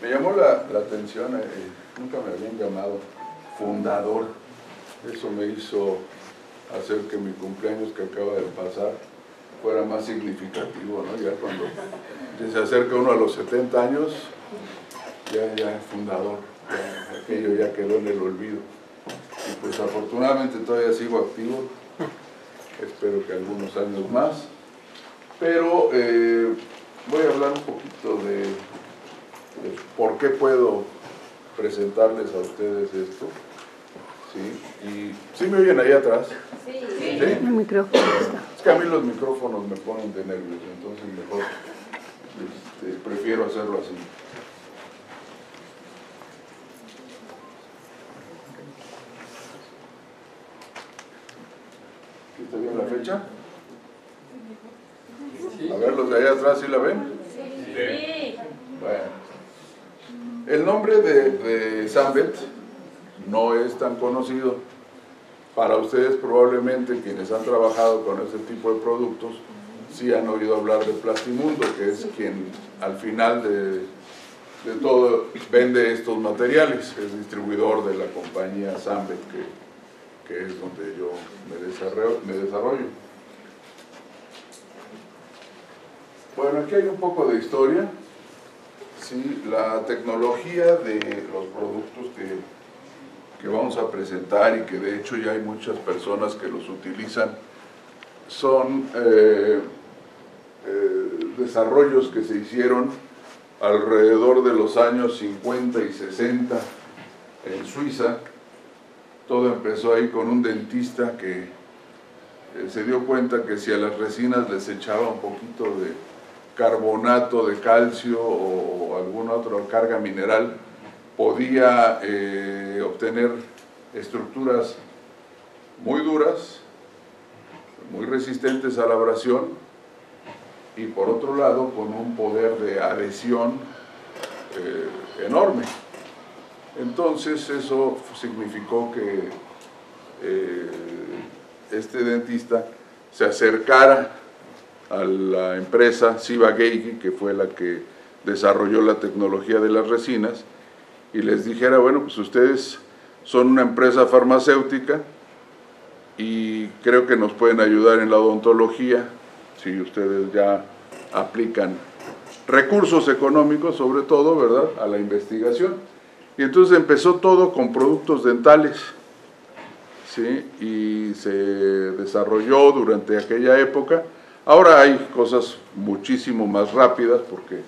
Me llamó la atención, nunca me habían llamado fundador. Eso me hizo hacer que mi cumpleaños que acaba de pasar fuera más significativo, ¿no? Ya cuando se acerca uno a los 70 años, ya fundador, ya, aquello ya quedó en el olvido. Y pues afortunadamente todavía sigo activo, espero que algunos años más, pero voy a hablar un poquito de por qué puedo presentarles a ustedes esto. ¿Sí? Y ¿sí me oyen ahí atrás? Sí. ¿Sí? El micrófono está. Es que a mí los micrófonos me ponen de nervios, entonces mejor prefiero hacerlo así. ¿Aquí está bien la fecha? A ver, los de allá atrás, ¿sí la ven? Sí. Bueno. El nombre de Sambet no es tan conocido. Para ustedes probablemente quienes han trabajado con este tipo de productos sí han oído hablar de Plastimundo, que es quien al final de todo vende estos materiales, es distribuidor de la compañía Sambet, que es donde yo me desarrollo. Bueno, aquí hay un poco de historia. Sí, la tecnología de los productos que vamos a presentar y que de hecho ya hay muchas personas que los utilizan, son desarrollos que se hicieron alrededor de los años 50 y 60 en Suiza. Todo empezó ahí con un dentista que se dio cuenta que si a las resinas les echaba un poquito de carbonato de calcio o alguna otra carga mineral, podía obtener estructuras muy duras, muy resistentes a la abrasión y por otro lado con un poder de adhesión enorme. Entonces eso significó que este dentista se acercara a la empresa Ciba-Geigy, que fue la que desarrolló la tecnología de las resinas, y les dijera, bueno, pues ustedes son una empresa farmacéutica y creo que nos pueden ayudar en la odontología si ustedes ya aplican recursos económicos, sobre todo, ¿verdad?, a la investigación. Y entonces empezó todo con productos dentales, ¿sí?, y se desarrolló durante aquella época. Ahora hay cosas muchísimo más rápidas porque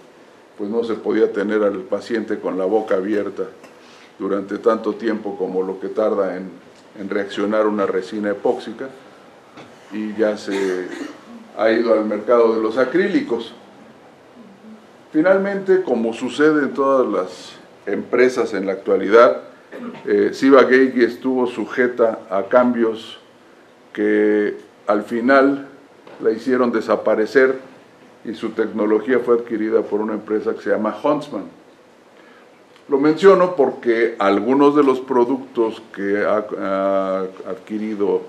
pues no se podía tener al paciente con la boca abierta durante tanto tiempo como lo que tarda en reaccionar una resina epóxica, y ya se ha ido al mercado de los acrílicos. Finalmente, como sucede en todas las empresas en la actualidad, Ciba-Geigy estuvo sujeta a cambios que al final la hicieron desaparecer y su tecnología fue adquirida por una empresa que se llama Huntsman. Lo menciono porque algunos de los productos que ha adquirido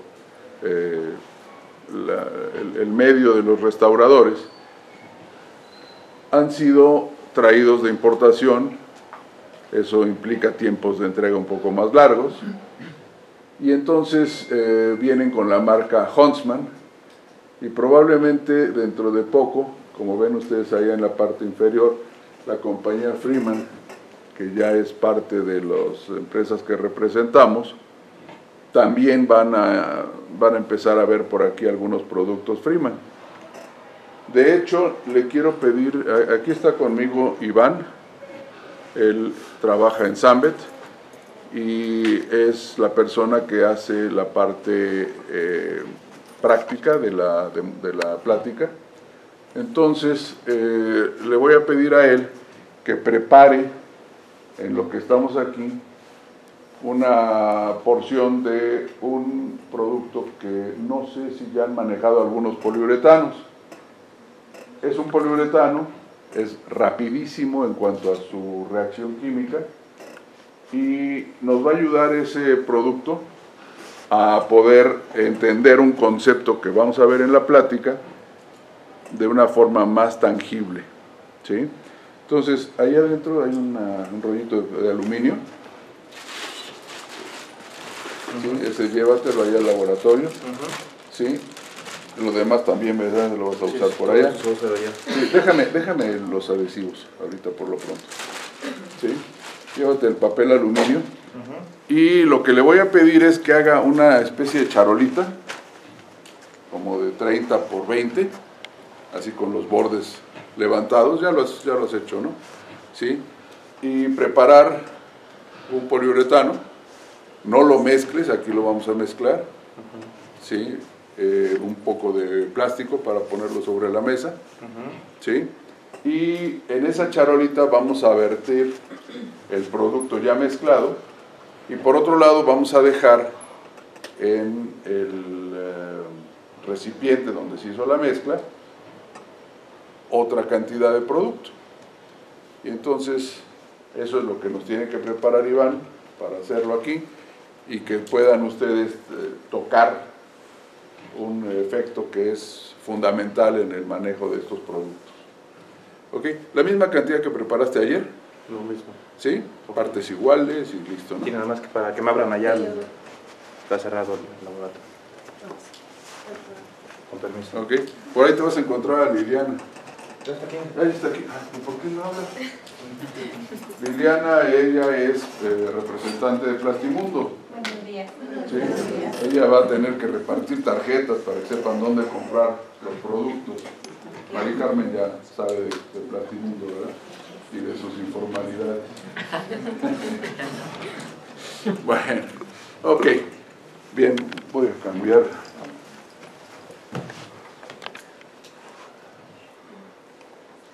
el medio de los restauradores han sido traídos de importación. Eso implica tiempos de entrega un poco más largos, y entonces vienen con la marca Huntsman, y probablemente dentro de poco, como ven ustedes allá en la parte inferior, la compañía Freeman, que ya es parte de las empresas que representamos, también van a empezar a ver por aquí algunos productos Freeman. De hecho, le quiero pedir, aquí está conmigo Iván, él trabaja en Sambet y es la persona que hace la parte práctica de la plática. Entonces le voy a pedir a él que prepare, en lo que estamos aquí, una porción de un producto que no sé si ya han manejado algunos poliuretanos. Es un poliuretano, es rapidísimo en cuanto a su reacción química y nos va a ayudar ese producto a poder entender un concepto que vamos a ver en la plática de una forma más tangible, ¿sí? Entonces, ahí adentro hay un rollito de aluminio. ¿Sí? Ese llévatelo ahí al laboratorio. ¿Sí? Lo demás también, ¿verdad? Lo vas a usar por allá. Sí, déjame los adhesivos ahorita por lo pronto. ¿Sí? Llévate el papel aluminio. Y lo que le voy a pedir es que haga una especie de charolita, como de 30 por 20, así con los bordes levantados, ya lo has hecho, ¿no? ¿Sí? Y preparar un poliuretano, no lo mezcles, aquí lo vamos a mezclar, ¿sí? Un poco de plástico para ponerlo sobre la mesa, ¿sí? Y en esa charolita vamos a verter el producto ya mezclado, y por otro lado vamos a dejar en el recipiente donde se hizo la mezcla otra cantidad de producto. Y entonces eso es lo que nos tiene que preparar Iván para hacerlo aquí, y que puedan ustedes tocar un efecto que es fundamental en el manejo de estos productos. ¿Ok? La misma cantidad que preparaste ayer. Lo mismo. ¿Sí? Partes iguales y listo, ¿no? Y nada más que para que me abran allá, está cerrado el laboratorio. Con permiso. ¿Ok? Por ahí te vas a encontrar a Liliana. ¿Ya está aquí? Ahí está aquí. ¿Y por qué no hablas? Liliana, ella es representante de Plastimundo. Buenos días. ¿Sí? Ella va a tener que repartir tarjetas para que sepan dónde comprar los productos. María Carmen ya sabe de Plastimundo, ¿verdad? Y de sus informalidades. Bueno, ok. Bien, voy a cambiar.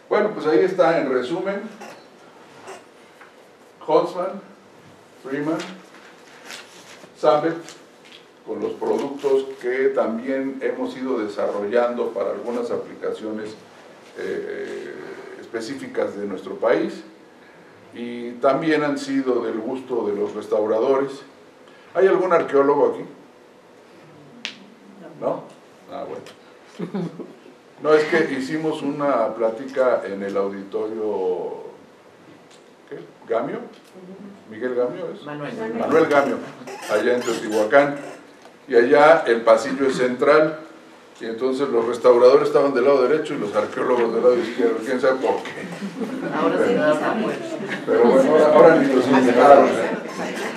Bueno, pues ahí está en resumen. Huntsman, Freeman, Zambet, con los productos que también hemos ido desarrollando para algunas aplicaciones específicas de nuestro país, y también han sido del gusto de los restauradores. ¿Hay algún arqueólogo aquí? ¿No? Ah, bueno. No, es que hicimos una plática en el auditorio, ¿qué? ¿Gamio? ¿Miguel Gamio es? Manuel Gamio, allá en Teotihuacán. Y allá el pasillo es central, y entonces los restauradores estaban del lado derecho y los arqueólogos del lado izquierdo. ¿Quién sabe por qué? Ahora se da pues. Pero bueno, ahora ni los invitaron.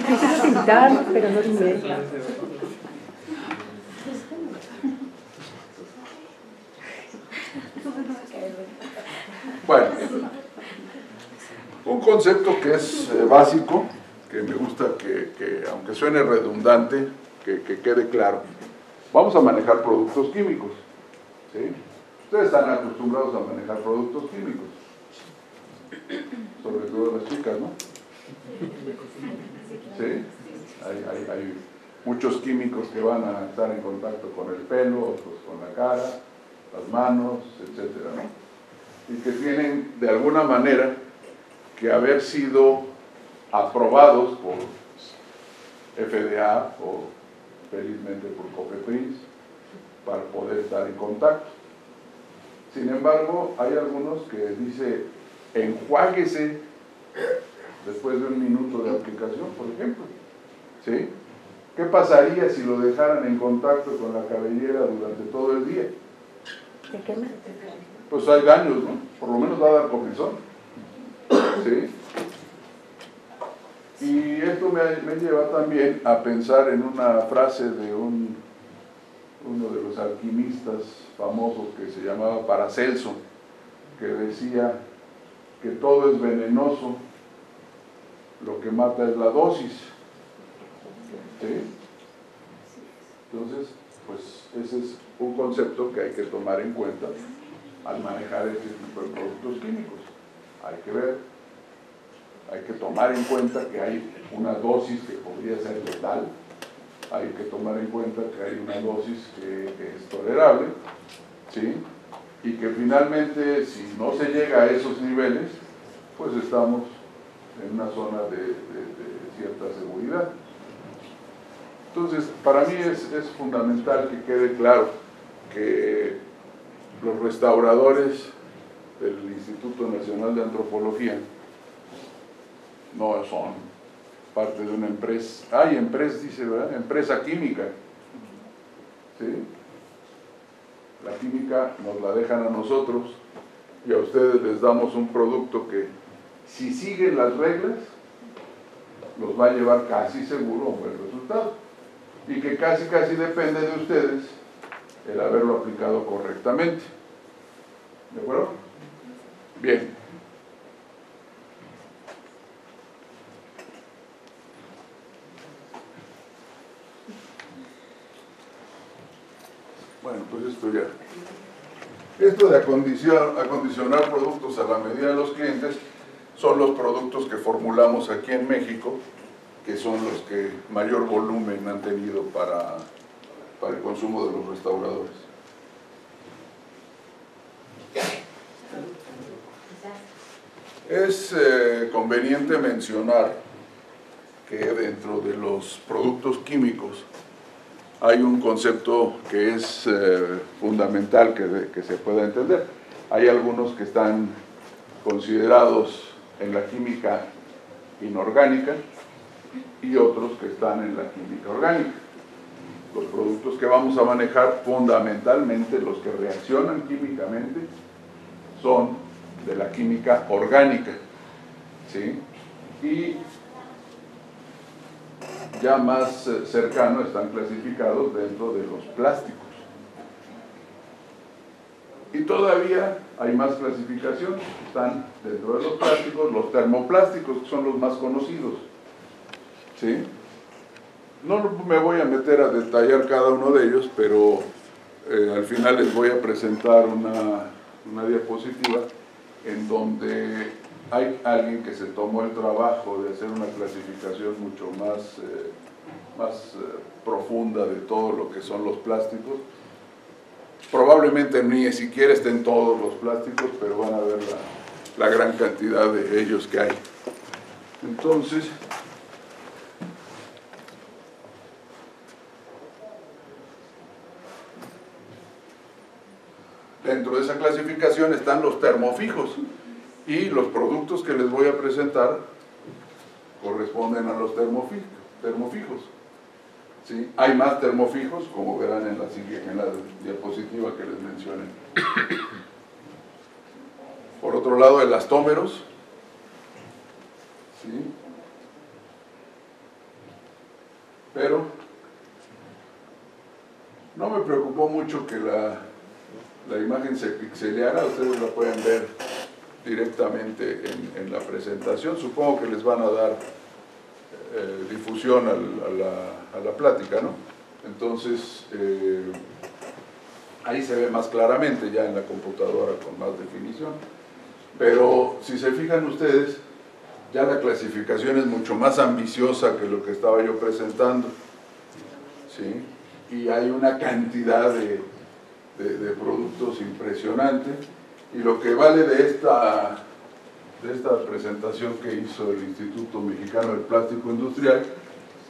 Quise pintar, pero no se Bueno, un concepto que es básico, que me gusta que aunque suene redundante, que quede claro. Vamos a manejar productos químicos, ¿sí? Ustedes están acostumbrados a manejar productos químicos, sobre todo las chicas, ¿no? ¿Sí? Hay muchos químicos que van a estar en contacto con el pelo, otros con la cara, las manos, etcétera, ¿no? Y que tienen de alguna manera que haber sido aprobados por FDA o felizmente por COFEPRIS para poder estar en contacto. Sin embargo, hay algunos que dice enjuáguese después de un minuto de aplicación, por ejemplo. ¿Sí? ¿Qué pasaría si lo dejaran en contacto con la cabellera durante todo el día? ¿Te quema? Pues hay daños, ¿no? Por lo menos va a dar comezón. ¿Sí? Y esto me lleva también a pensar en una frase de uno de los alquimistas famosos que se llamaba Paracelso, que decía que todo es venenoso, lo que mata es la dosis. ¿Sí? Entonces, pues ese es un concepto que hay que tomar en cuenta al manejar este tipo de productos químicos. Hay que ver, hay que tomar en cuenta que hay una dosis que podría ser letal, hay que tomar en cuenta que hay una dosis que es tolerable, ¿sí? Y que finalmente, si no se llega a esos niveles, pues estamos en una zona de cierta seguridad. Entonces, para mí es fundamental que quede claro que los restauradores del Instituto Nacional de Antropología no son parte de una empresa. Hay empresa, dice, ¿verdad? Empresa química. ¿Sí? La química nos la dejan a nosotros y a ustedes les damos un producto que, si siguen las reglas, los va a llevar casi seguro a un buen resultado. Y que casi depende de ustedes el haberlo aplicado correctamente. ¿De acuerdo? Bien. Bueno, pues esto ya. Esto de acondicionar productos a la medida de los clientes son los productos que formulamos aquí en México, que son los que mayor volumen han tenido para el consumo de los restauradores. Es conveniente mencionar que dentro de los productos químicos hay un concepto que es fundamental que se pueda entender. Hay algunos que están considerados en la química inorgánica y otros que están en la química orgánica. Los productos que vamos a manejar, fundamentalmente los que reaccionan químicamente, son de la química orgánica, ¿sí? Y ya más cercano están clasificados dentro de los plásticos. Y todavía hay más clasificación, están dentro de los plásticos, los termoplásticos, que son los más conocidos, ¿sí? No me voy a meter a detallar cada uno de ellos, pero al final les voy a presentar una diapositiva en donde hay alguien que se tomó el trabajo de hacer una clasificación mucho más profunda de todo lo que son los plásticos. Probablemente ni siquiera estén todos los plásticos, pero van a ver la gran cantidad de ellos que hay. Entonces, dentro de esa clasificación están los termofijos, y los productos que les voy a presentar corresponden a los termofijos. ¿Sí? Hay más termofijos, como verán en la diapositiva que les mencioné. Por otro lado, elastómeros. ¿Sí? Pero no me preocupó mucho que la imagen se pixeleara. Ustedes la pueden ver directamente en la presentación. Supongo que les van a dar difusión a la plática, ¿no? Entonces, ahí se ve más claramente ya en la computadora con más definición. Pero si se fijan ustedes, ya la clasificación es mucho más ambiciosa que lo que estaba yo presentando, ¿sí? Y hay una cantidad de productos impresionante. Y lo que vale de esta presentación que hizo el Instituto Mexicano del Plástico Industrial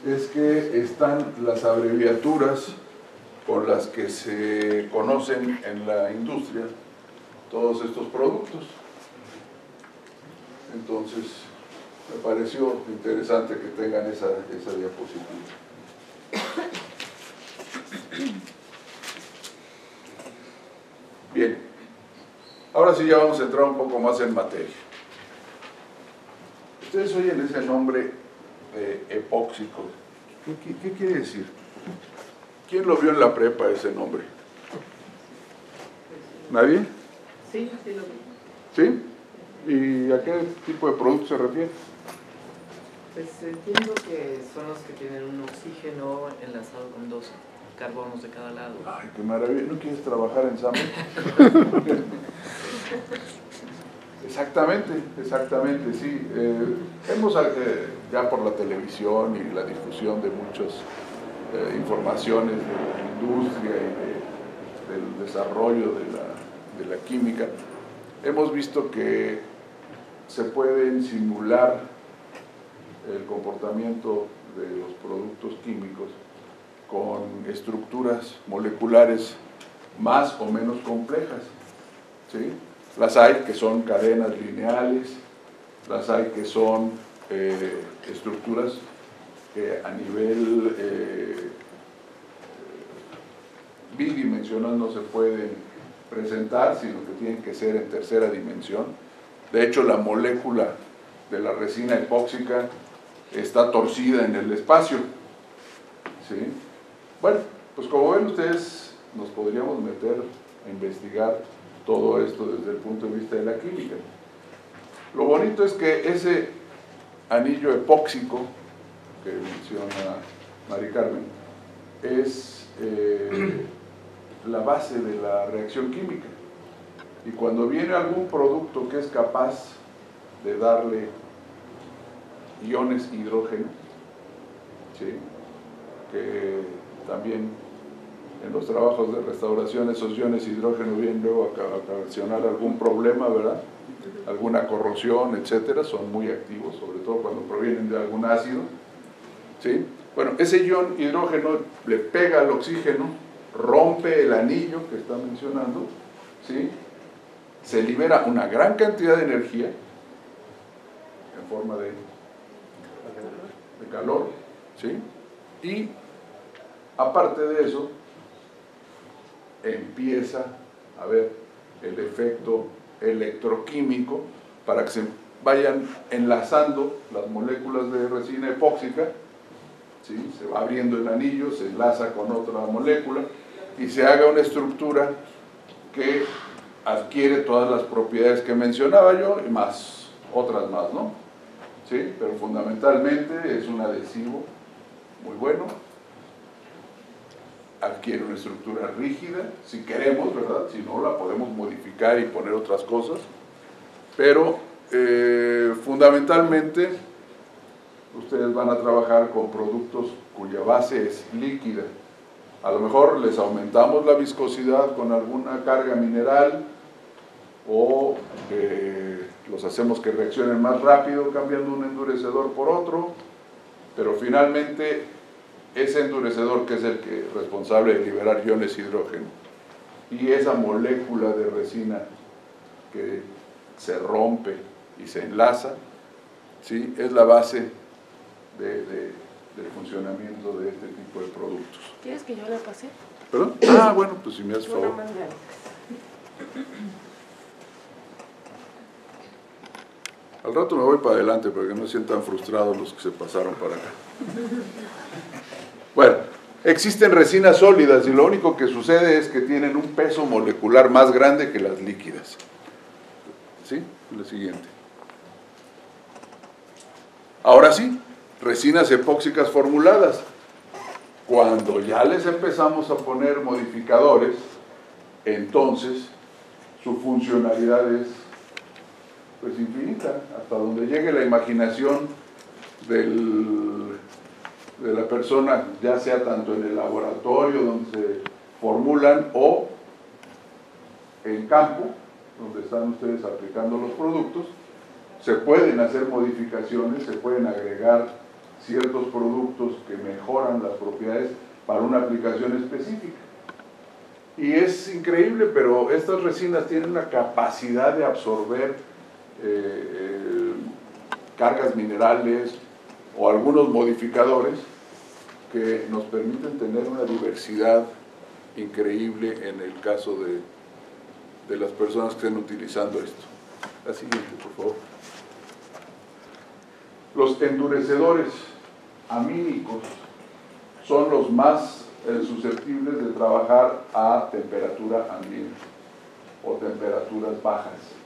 es que están las abreviaturas con las que se conocen en la industria todos estos productos. Entonces, me pareció interesante que tengan esa diapositiva. Bien. Ahora sí ya vamos a entrar un poco más en materia. Ustedes oyen ese nombre epóxico. ¿Qué quiere decir? ¿Quién lo vio en la prepa ese nombre? ¿Nadie? Sí, sí lo vi. ¿Sí? ¿Y a qué tipo de producto se refiere? Pues entiendo que son los que tienen un oxígeno enlazado con 2 carbonos de cada lado. Ay, qué maravilla. ¿No quieres trabajar en SAME? Exactamente, sí. Hemos ya por la televisión y la difusión de muchas informaciones de la industria y del desarrollo de la química, hemos visto que se pueden simular el comportamiento de los productos químicos con estructuras moleculares más o menos complejas, ¿sí? Las hay que son cadenas lineales, las hay que son estructuras que a nivel bidimensional no se pueden presentar, sino que tienen que ser en tercera dimensión. De hecho, la molécula de la resina epóxica está torcida en el espacio, ¿sí? Bueno, pues como ven ustedes, nos podríamos meter a investigar todo esto desde el punto de vista de la química. Lo bonito es que ese anillo epóxico que menciona Mari Carmen es la base de la reacción química, y cuando viene algún producto que es capaz de darle iones hidrógeno, ¿sí?, que también en los trabajos de restauración esos iones hidrógeno vienen luego a ocasionar algún problema, ¿verdad?, alguna corrosión, etcétera, son muy activos, sobre todo cuando provienen de algún ácido, ¿sí? Bueno, ese ion hidrógeno le pega al oxígeno, rompe el anillo que está mencionando, ¿sí?, se libera una gran cantidad de energía en forma de calor, ¿sí?, y aparte de eso empieza a haber el efecto electroquímico para que se vayan enlazando las moléculas de resina epóxica, ¿sí?, se va abriendo el anillo, se enlaza con otra molécula y se haga una estructura que adquiere todas las propiedades que mencionaba yo y más, otras más, ¿no? ¿Sí? Pero fundamentalmente es un adhesivo muy bueno, adquiere una estructura rígida, si queremos, ¿verdad? Si no, la podemos modificar y poner otras cosas, pero fundamentalmente ustedes van a trabajar con productos cuya base es líquida. A lo mejor les aumentamos la viscosidad con alguna carga mineral, o los hacemos que reaccionen más rápido cambiando un endurecedor por otro, pero finalmente ese endurecedor, que es el que es responsable de liberar iones hidrógeno, y esa molécula de resina que se rompe y se enlaza, ¿sí?, es la base del funcionamiento de este tipo de productos. ¿Quieres que yo la pase? ¿Perdón? Ah, bueno, pues si me haces favor. Al rato me voy para adelante para que no se sientan frustrados los que se pasaron para acá. Bueno, existen resinas sólidas y lo único que sucede es que tienen un peso molecular más grande que las líquidas. ¿Sí? Lo siguiente. Ahora sí, resinas epóxicas formuladas. Cuando ya les empezamos a poner modificadores, entonces su funcionalidad es pues infinita, hasta donde llegue la imaginación de la persona, ya sea tanto en el laboratorio donde se formulan o en campo, donde están ustedes aplicando los productos. Se pueden hacer modificaciones, se pueden agregar ciertos productos que mejoran las propiedades para una aplicación específica. Y es increíble, pero estas resinas tienen una capacidad de absorber cargas minerales o algunos modificadores que nos permiten tener una diversidad increíble en el caso de las personas que estén utilizando esto. La siguiente, por favor. Los endurecedores amínicos son los más susceptibles de trabajar a temperatura ambiente o temperaturas bajas.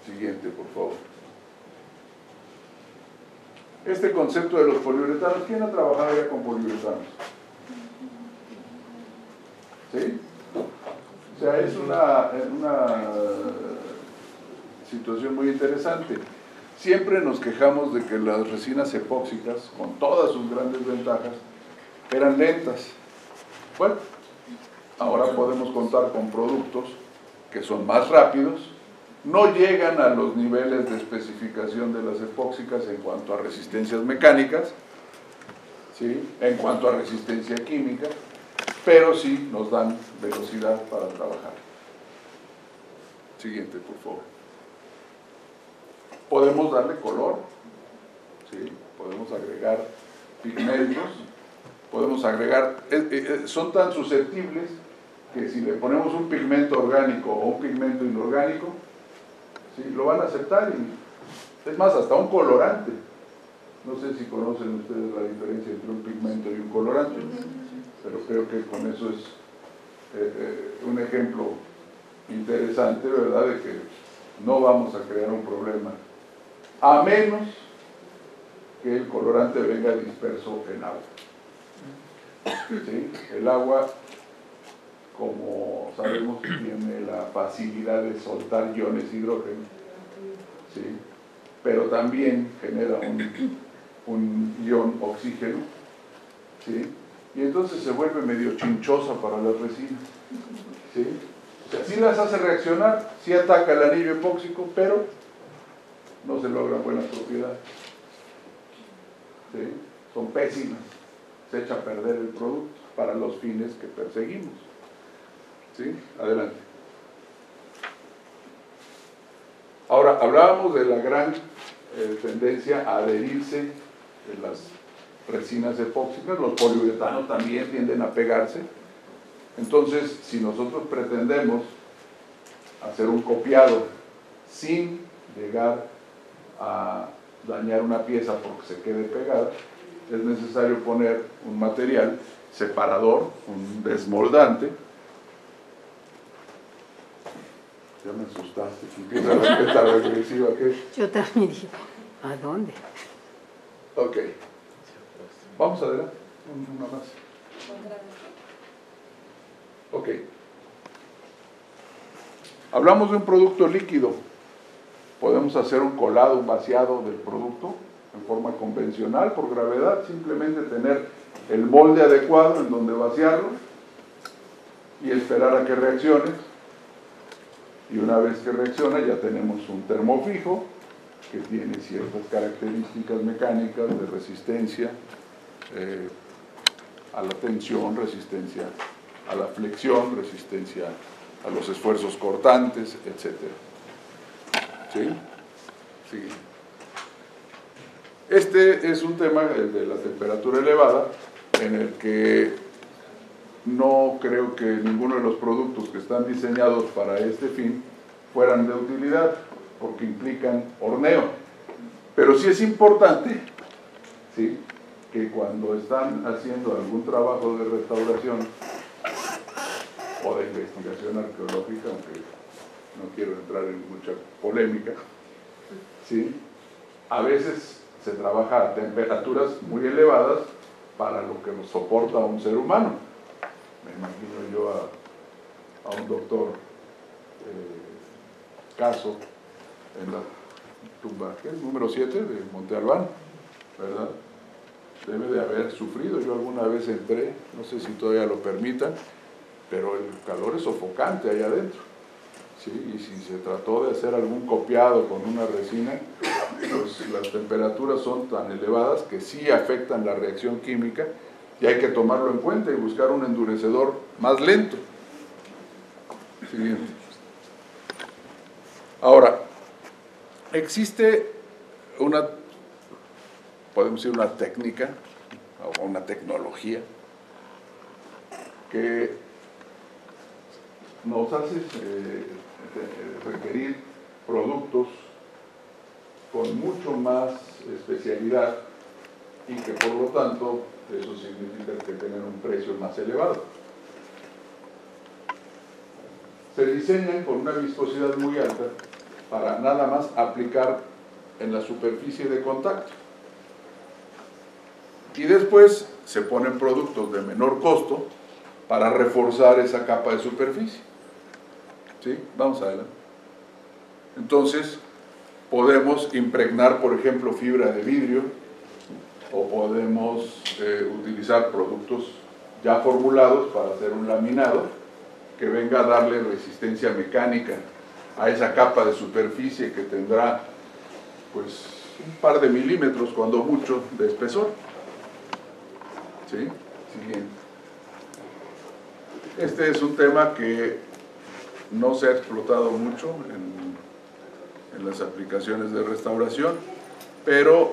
Siguiente, por favor. Este concepto de los poliuretanos, ¿quién ha trabajado ya con poliuretanos? ¿Sí? O sea, es una situación muy interesante. Siempre nos quejamos de que las resinas epóxicas, con todas sus grandes ventajas, eran lentas. Bueno, ahora podemos contar con productos que son más rápidos, no llegan a los niveles de especificación de las epóxicas en cuanto a resistencias mecánicas, ¿sí?, en cuanto a resistencia química, pero sí nos dan velocidad para trabajar. Siguiente, por favor. Podemos darle color, ¿sí? Podemos agregar pigmentos, podemos agregar, son tan susceptibles que si le ponemos un pigmento orgánico o un pigmento inorgánico, ¿sí? Lo van a aceptar, y es más, hasta un colorante. No sé si conocen ustedes la diferencia entre un pigmento y un colorante, pero creo que con eso es un ejemplo interesante, ¿verdad?, de que no vamos a crear un problema, a menos que el colorante venga disperso en agua. ¿Sí? El agua, como sabemos, tiene la facilidad de soltar iones hidrógeno, ¿sí? Pero también genera un ion oxígeno, ¿sí? Y entonces se vuelve medio chinchosa para las resinas, ¿sí? O sea, sí las hace reaccionar, sí ataca el anillo epóxico, pero no se logran buenas propiedades, ¿sí? Son pésimas, se echa a perder el producto para los fines que perseguimos, ¿sí? Adelante. Ahora, hablábamos de la gran tendencia a adherirse de las resinas epóxicas. Los poliuretanos también tienden a pegarse. Entonces, si nosotros pretendemos hacer un copiado sin llegar a dañar una pieza porque se quede pegada, es necesario poner un material separador, un desmoldante. Ya me asustaste, empieza la respuesta regresiva, ¿qué? Yo también dije, ¿a dónde? Ok. Vamos adelante, una más. Ok. Hablamos de un producto líquido. Podemos hacer un colado, un vaciado del producto en forma convencional por gravedad, simplemente tener el molde adecuado en donde vaciarlo y esperar a que reaccione. Y una vez que reacciona ya tenemos un termofijo que tiene ciertas características mecánicas de resistencia a la tensión, resistencia a la flexión, resistencia a los esfuerzos cortantes, etc. ¿Sí? Sí. Este es un tema, el de la temperatura elevada, en el que no creo que ninguno de los productos que están diseñados para este fin fueran de utilidad, porque implican horneo. Pero sí es importante, ¿sí?, que cuando están haciendo algún trabajo de restauración o de investigación arqueológica, aunque no quiero entrar en mucha polémica, ¿sí?, a veces se trabaja a temperaturas muy elevadas para lo que nos soporta un ser humano. Me imagino yo a un doctor Caso en la tumba, ¿qué es? Número 7 de Monte Albán, ¿verdad? Debe de haber sufrido. Yo alguna vez entré, no sé si todavía lo permitan, pero el calor es sofocante allá adentro, ¿sí? Y si se trató de hacer algún copiado con una resina, pues las temperaturas son tan elevadas que sí afectan la reacción química y hay que tomarlo en cuenta y buscar un endurecedor más lento. Siguiente. Ahora, existe una, podemos decir, una técnica o una tecnología que nos hace requerir productos con mucho más especialidad y que por lo tanto eso significa que tienen un precio más elevado. Se diseñan con una viscosidad muy alta para nada más aplicar en la superficie de contacto. Y después se ponen productos de menor costo para reforzar esa capa de superficie. ¿Sí? Vamos adelante. Entonces, podemos impregnar, por ejemplo, fibra de vidrio, o podemos utilizar productos ya formulados para hacer un laminado que venga a darle resistencia mecánica a esa capa de superficie que tendrá pues un par de milímetros, cuando mucho, de espesor. ¿Sí? Siguiente. Este es un tema que no se ha explotado mucho en las aplicaciones de restauración, pero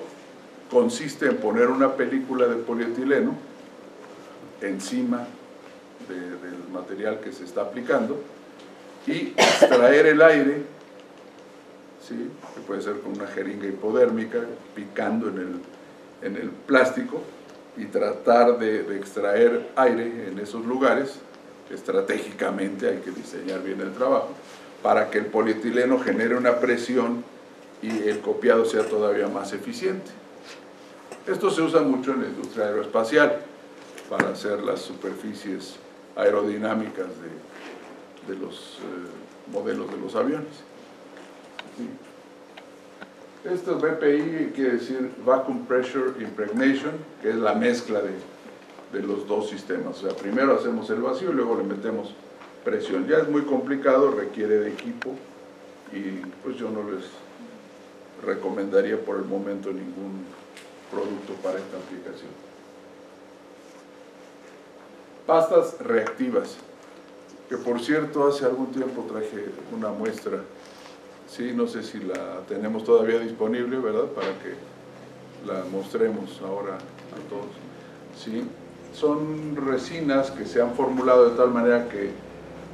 consiste en poner una película de polietileno encima del material que se está aplicando y extraer el aire, ¿sí? Que puede ser con una jeringa hipodérmica, picando en el plástico y tratar de extraer aire en esos lugares. Estratégicamente hay que diseñar bien el trabajo para que el polietileno genere una presión y el copiado sea todavía más eficiente. Esto se usa mucho en la industria aeroespacial para hacer las superficies aerodinámicas de los modelos de los aviones. Sí. Esto VPI quiere decir Vacuum Pressure Impregnation, que es la mezcla de los dos sistemas. O sea, primero hacemos el vacío y luego le metemos presión. Ya es muy complicado, requiere de equipo y pues yo no les recomendaría por el momento ningún producto para esta aplicación. Pastas reactivas, que por cierto hace algún tiempo traje una muestra, sí, no sé si la tenemos todavía disponible, ¿verdad? Para que la mostremos ahora a todos. Sí, son resinas que se han formulado de tal manera que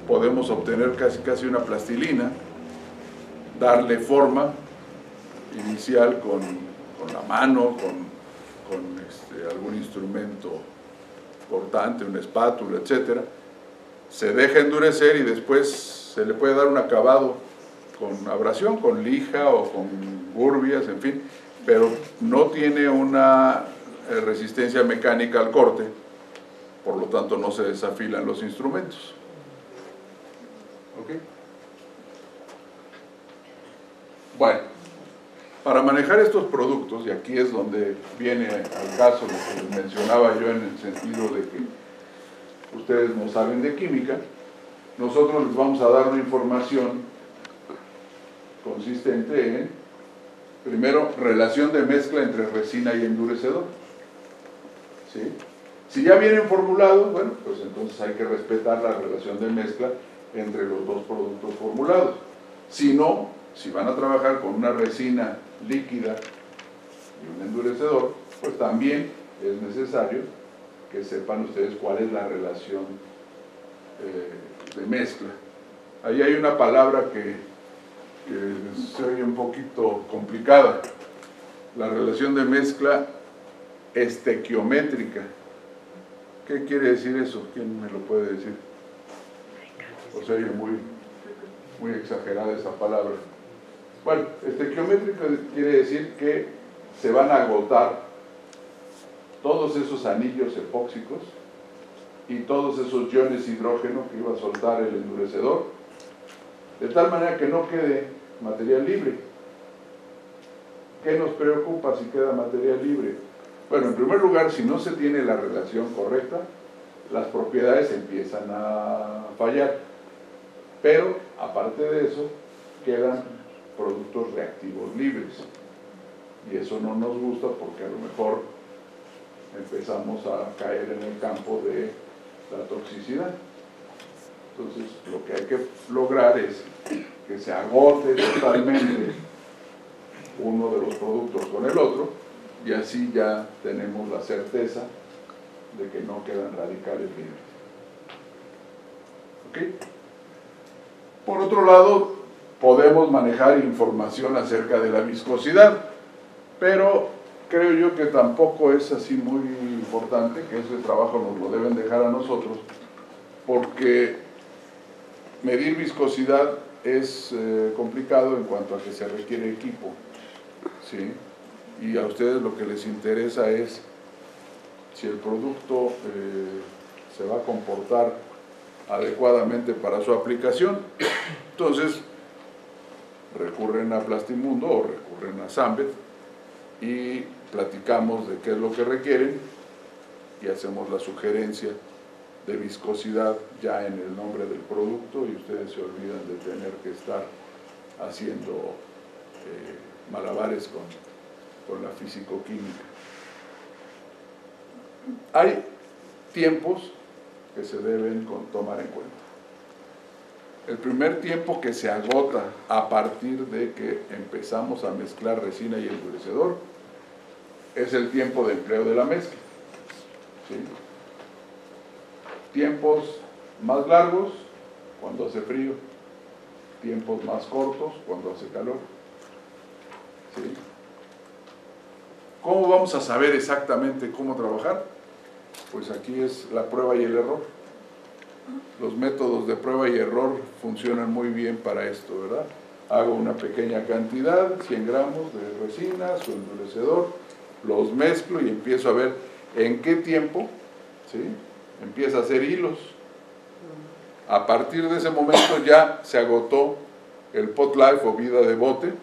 podemos obtener casi una plastilina, darle forma inicial con la mano, con algún instrumento cortante, una espátula, etcétera. Se deja endurecer y después se le puede dar un acabado con abrasión, con lija o con burbias, en fin, pero no tiene una resistencia mecánica al corte, por lo tanto no se desafilan los instrumentos. ¿Ok? Bueno, para manejar estos productos, y aquí es donde viene al caso lo que les mencionaba yo en el sentido de que ustedes no saben de química, nosotros les vamos a dar una información consistente en, primero, relación de mezcla entre resina y endurecedor. ¿Sí? Si ya vienen formulados, bueno, pues entonces hay que respetar la relación de mezcla entre los dos productos formulados. Si no, si van a trabajar con una resina líquida y un endurecedor, pues también es necesario que sepan ustedes cuál es la relación de mezcla. Ahí hay una palabra que se oye un poquito complicada, la relación de mezcla estequiométrica. ¿Qué quiere decir eso? ¿Quién me lo puede decir? O se oye muy exagerada esa palabra. Bueno, estequiométrica quiere decir que se van a agotar todos esos anillos epóxicos y todos esos iones hidrógeno que iba a soltar el endurecedor, de tal manera que no quede material libre. ¿Qué nos preocupa si queda material libre? Bueno, en primer lugar, si no se tiene la relación correcta, las propiedades empiezan a fallar. Pero, aparte de eso, quedan productos reactivos libres. Y eso no nos gusta porque a lo mejor empezamos a caer en el campo de la toxicidad. Entonces, lo que hay que lograr es que se agote totalmente uno de los productos con el otro y así ya tenemos la certeza de que no quedan radicales libres. ¿Ok? Por otro lado, podemos manejar información acerca de la viscosidad, pero creo yo que tampoco es así muy importante, que ese trabajo nos lo deben dejar a nosotros, porque medir viscosidad es complicado en cuanto a que se requiere equipo, ¿sí? Y a ustedes lo que les interesa es si el producto se va a comportar adecuadamente para su aplicación. Entonces recurren a Plastimundo o recurren a Sambet y platicamos de qué es lo que requieren y hacemos la sugerencia de viscosidad ya en el nombre del producto y ustedes se olvidan de tener que estar haciendo malabares con la fisicoquímica. Hay tiempos que se deben tomar en cuenta. El primer tiempo que se agota a partir de que empezamos a mezclar resina y endurecedor es el tiempo de empleo de la mezcla. ¿Sí? Tiempos más largos cuando hace frío, tiempos más cortos cuando hace calor. ¿Sí? ¿Cómo vamos a saber exactamente cómo trabajar? Pues aquí es la prueba y el error. Los métodos de prueba y error funcionan muy bien para esto, ¿verdad? Hago una pequeña cantidad, 100 gramos de resina, su endurecedor, los mezclo y empiezo a ver en qué tiempo, ¿sí?, empieza a hacer hilos. A partir de ese momento ya se agotó el pot life o vida de bote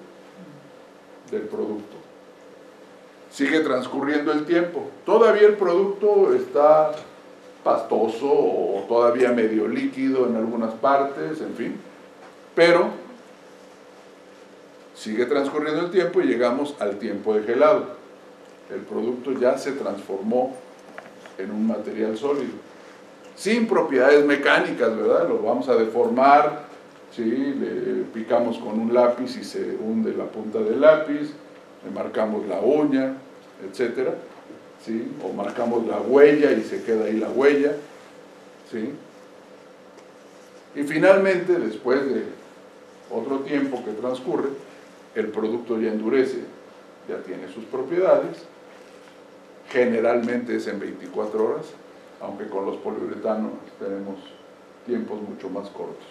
del producto. Sigue transcurriendo el tiempo. Todavía el producto está pastoso o todavía medio líquido en algunas partes, en fin. Pero sigue transcurriendo el tiempo y llegamos al tiempo de gelado. El producto ya se transformó en un material sólido, sin propiedades mecánicas, ¿verdad? Lo vamos a deformar, ¿sí? Le picamos con un lápiz y se hunde la punta del lápiz, le marcamos la uña, etcétera, ¿sí? O marcamos la huella y se queda ahí la huella, ¿sí? Y finalmente, después de otro tiempo que transcurre, el producto ya endurece, ya tiene sus propiedades, generalmente es en 24 horas, aunque con los poliuretanos tenemos tiempos mucho más cortos.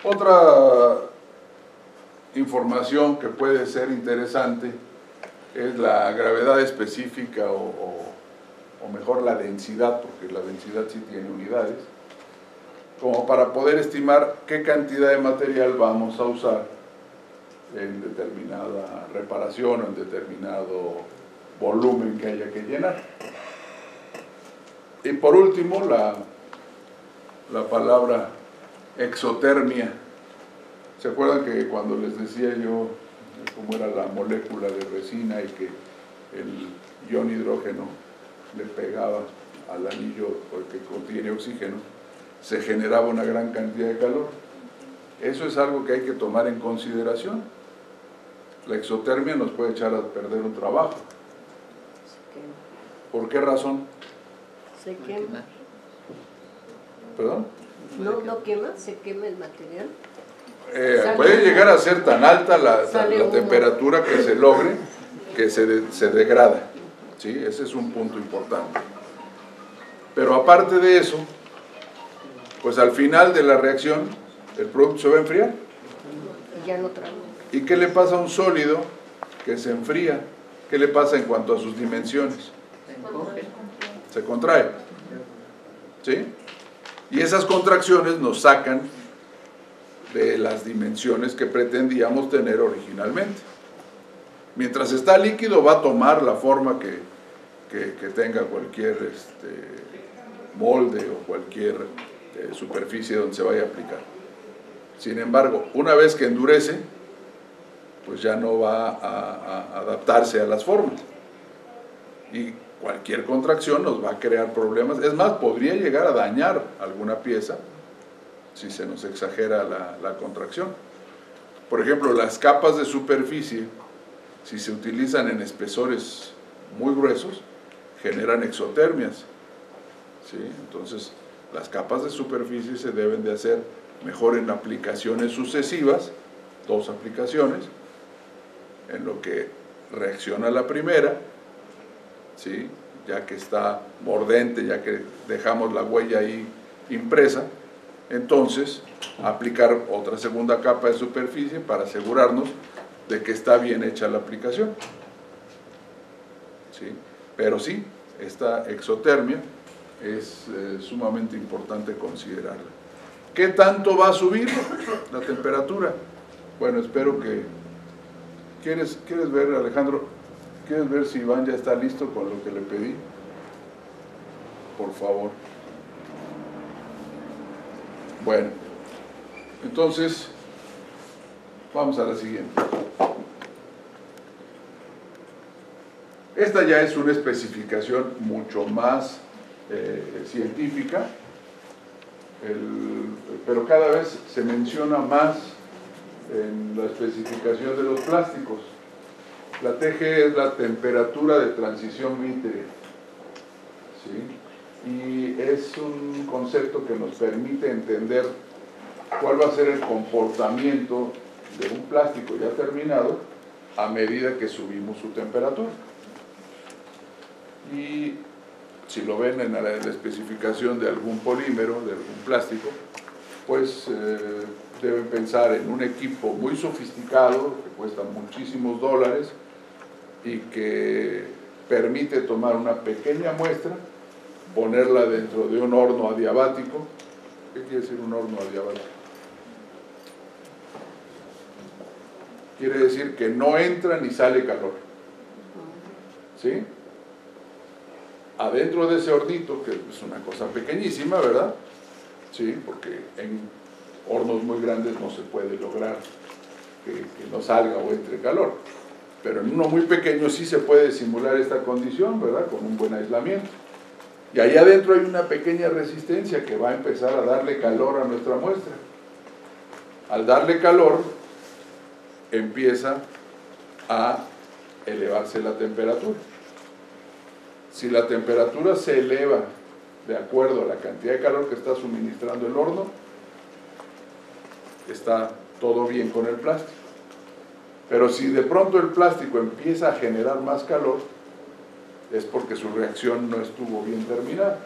Otra información que puede ser interesante es la gravedad específica o mejor la densidad, porque la densidad sí tiene unidades, como para poder estimar qué cantidad de material vamos a usar en determinada reparación o en determinado volumen que haya que llenar. Y por último, la palabra exotermia. ¿Se acuerdan que cuando les decía yo cómo era la molécula de resina y que el ion hidrógeno le pegaba al anillo que contiene oxígeno, se generaba una gran cantidad de calor? Eso es algo que hay que tomar en consideración. La exotermia nos puede echar a perder un trabajo. ¿Por qué razón? Se quema. ¿Perdón? No quema, se quema el material. Puede llegar a ser tan alta la temperatura que se logre que se degrada, ¿sí? Ese es un punto importante. Pero aparte de eso, pues al final de la reacción el producto se va a enfriar. Y ya no trabaja. ¿Y qué le pasa a un sólido que se enfría? ¿Qué le pasa en cuanto a sus dimensiones? Se contrae, ¿sí? Y esas contracciones nos sacan de las dimensiones que pretendíamos tener originalmente. Mientras está líquido va a tomar la forma que tenga cualquier molde o cualquier superficie donde se vaya a aplicar. Sin embargo, una vez que endurece, pues ya no va a adaptarse a las formas. Y cualquier contracción nos va a crear problemas. Es más, podría llegar a dañar alguna pieza si se nos exagera la contracción. Por ejemplo, las capas de superficie, si se utilizan en espesores muy gruesos, generan exotermias, ¿sí? Entonces, las capas de superficie se deben de hacer mejor en aplicaciones sucesivas, 2 aplicaciones, en lo que reacciona la primera, ¿sí?, ya que está mordente, ya que dejamos la huella ahí impresa, entonces aplicar otra segunda capa de superficie para asegurarnos de que está bien hecha la aplicación, ¿sí? Pero sí, esta exotermia es sumamente importante considerarla. ¿Qué tanto va a subir la temperatura? Bueno, espero que... ¿Quieres ver, Alejandro? ¿Quieres ver si Iván ya está listo con lo que le pedí? Por favor. Bueno, entonces, vamos a la siguiente. Esta ya es una especificación mucho más científica, pero cada vez se menciona más en la especificación de los plásticos. La TG es la temperatura de transición vítrea, ¿sí? Y es un concepto que nos permite entender cuál va a ser el comportamiento de un plástico ya terminado a medida que subimos su temperatura. Y si lo ven en la especificación de algún polímero, de algún plástico, pues deben pensar en un equipo muy sofisticado que cuesta muchísimos dólares y que permite tomar una pequeña muestra, ponerla dentro de un horno adiabático. ¿Qué quiere decir un horno adiabático? Quiere decir que no entra ni sale calor, ¿sí? Adentro de ese hornito, que es una cosa pequeñísima, ¿verdad? Sí, porque en hornos muy grandes no se puede lograr que no salga o entre calor, pero en uno muy pequeño sí se puede simular esta condición, ¿verdad? Con un buen aislamiento. Y allá adentro hay una pequeña resistencia que va a empezar a darle calor a nuestra muestra. Al darle calor, empieza a elevarse la temperatura. Si la temperatura se eleva de acuerdo a la cantidad de calor que está suministrando el horno, está todo bien con el plástico. Pero si de pronto el plástico empieza a generar más calor, es porque su reacción no estuvo bien terminada.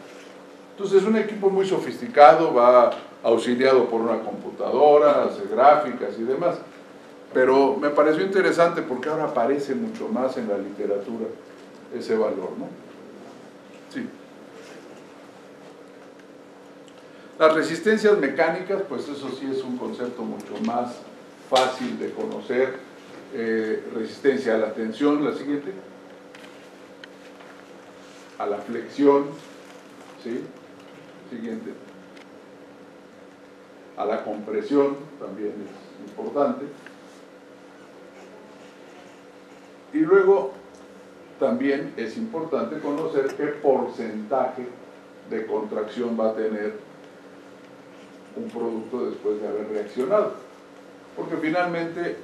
Entonces es un equipo muy sofisticado, va auxiliado por una computadora, hace gráficas y demás. Pero me pareció interesante porque ahora aparece mucho más en la literatura ese valor, ¿no? Sí. Las resistencias mecánicas, pues eso sí es un concepto mucho más fácil de conocer. Resistencia a la tensión, la siguiente. A la flexión, ¿sí? Siguiente. A la compresión, también es importante. Y luego también es importante conocer qué porcentaje de contracción va a tener un producto después de haber reaccionado. Porque finalmente,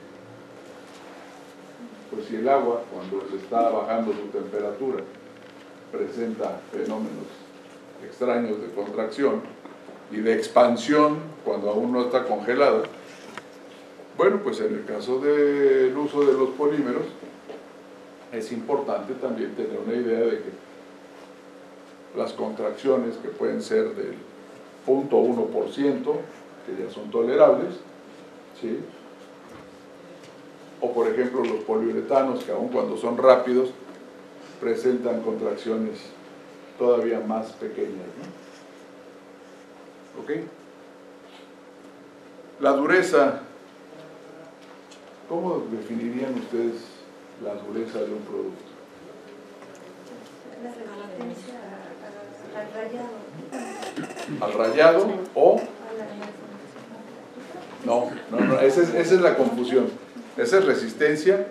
pues si el agua, cuando se está bajando su temperatura, presenta fenómenos extraños de contracción y de expansión cuando aún no está congelada, bueno, pues en el caso del uso de los polímeros, es importante también tener una idea de que las contracciones que pueden ser del 0.1%, que ya son tolerables, ¿sí? O por ejemplo los poliuretanos, que aun cuando son rápidos, presentan contracciones todavía más pequeñas, ¿no? ¿Ok? La dureza, ¿cómo definirían ustedes la dureza de un producto? La resistencia al rayado. ¿Al rayado o...? No, esa es la confusión. Esa es resistencia,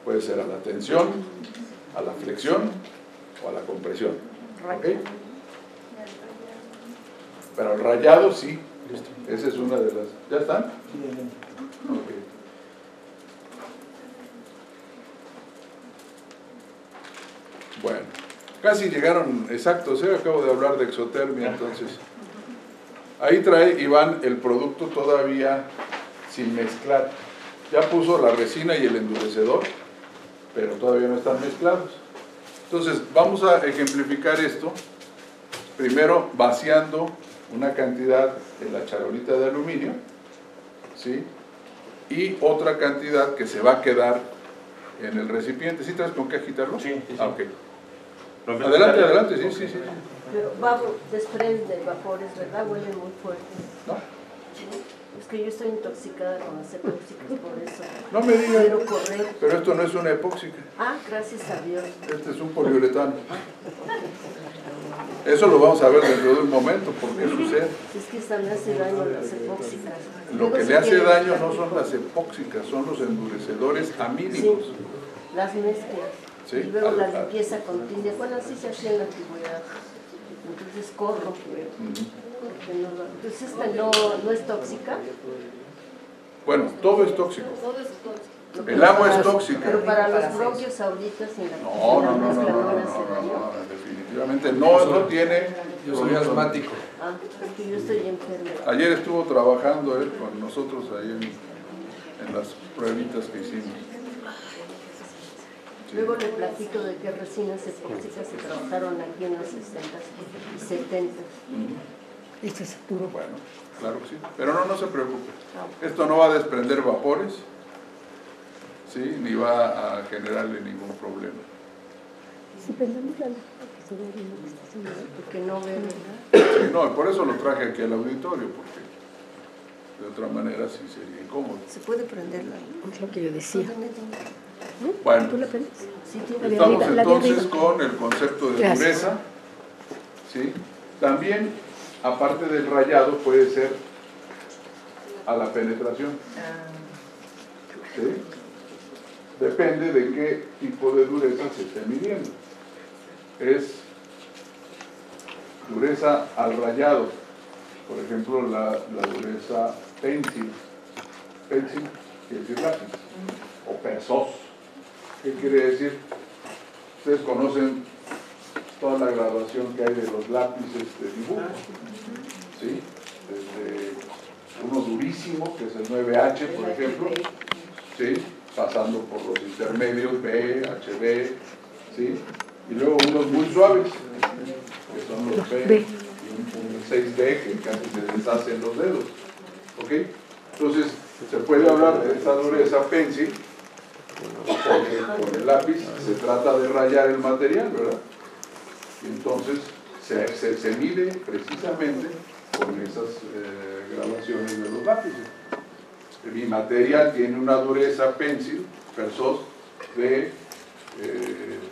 puede ser a la tensión, a la flexión o a la compresión. ¿Ok? Pero el rayado sí, esa es una de las... ¿Ya están? Ok. Bueno, casi llegaron exactos, acabo de hablar de exotermia, entonces. Ahí trae Iván el producto todavía sin mezclar. Ya puso la resina y el endurecedor, pero todavía no están mezclados. Entonces, vamos a ejemplificar esto, primero vaciando una cantidad en la charolita de aluminio, ¿sí? Y otra cantidad que se va a quedar en el recipiente. ¿Sí traes con qué agitarlo? Sí, sí, sí. Ah, ok. Adelante, sí. Pero desprende vapores, ¿verdad? Huele muy fuerte. ¿No? Es que yo estoy intoxicada con las epóxicas, por eso. No me digas. Quiero correr. Pero esto no es una epóxica. Ah, gracias a Dios. Este es un poliuretano. Eso lo vamos a ver dentro de un momento, por qué sucede. Es que esta me hace daño las epóxicas. Lo que le hace daño no son las epóxicas, son los endurecedores amínicos. Sí, las mezclas. Sí, Y luego la limpieza continua. Bueno, así se hacía en la antigüedad. Entonces corro. Entonces esta no es tóxica. Bueno, todo es tóxico. Todo es tóxico. El agua es tóxica. Pero para los bronquios ahorita sin la No, definitivamente no tiene. Yo soy asmático. Ah, porque yo estoy enferma. Ayer estuvo trabajando él con nosotros ahí en las pruebitas que hicimos. Sí. Luego le platico de qué resinas epóxicas se trabajaron aquí en los 60s y 70s. Esto es puro. Bueno, claro que sí. Pero no se preocupe. Esto no va a desprender vapores, ¿sí? Ni va a generarle ningún problema. Si prendemos la luz, que se vea bien lo que está haciendo. Porque no veo, ¿verdad? Sí, no, y por eso lo traje aquí al auditorio, porque de otra manera sí sería incómodo. Se puede prender la luz. Es lo que yo decía. ¿No? Bueno. ¿Tú la prendes? Sí, tiene. Estamos arriba, la de entonces arriba. con el concepto de Gracias. dureza, ¿sí? También, aparte del rayado, puede ser a la penetración, ¿sí? Depende de qué tipo de dureza se esté midiendo. Es dureza al rayado, por ejemplo, la dureza pencil quiere decir lápiz, o pesos. ¿Qué quiere decir? Ustedes conocen toda la graduación que hay de los lápices de dibujo, ¿sí? Desde uno durísimo, que es el 9H, por ejemplo, ¿sí? Pasando por los intermedios B, HB, ¿sí? Y luego unos muy suaves, que son los B, y un 6B que casi se deshacen los dedos, ¿ok? Entonces, se puede hablar de esa dureza pencil, porque con el lápiz se trata de rayar el material, ¿verdad? Y entonces se mide precisamente con esas graduaciones de los lápices. Mi material tiene una dureza pencil, persos, de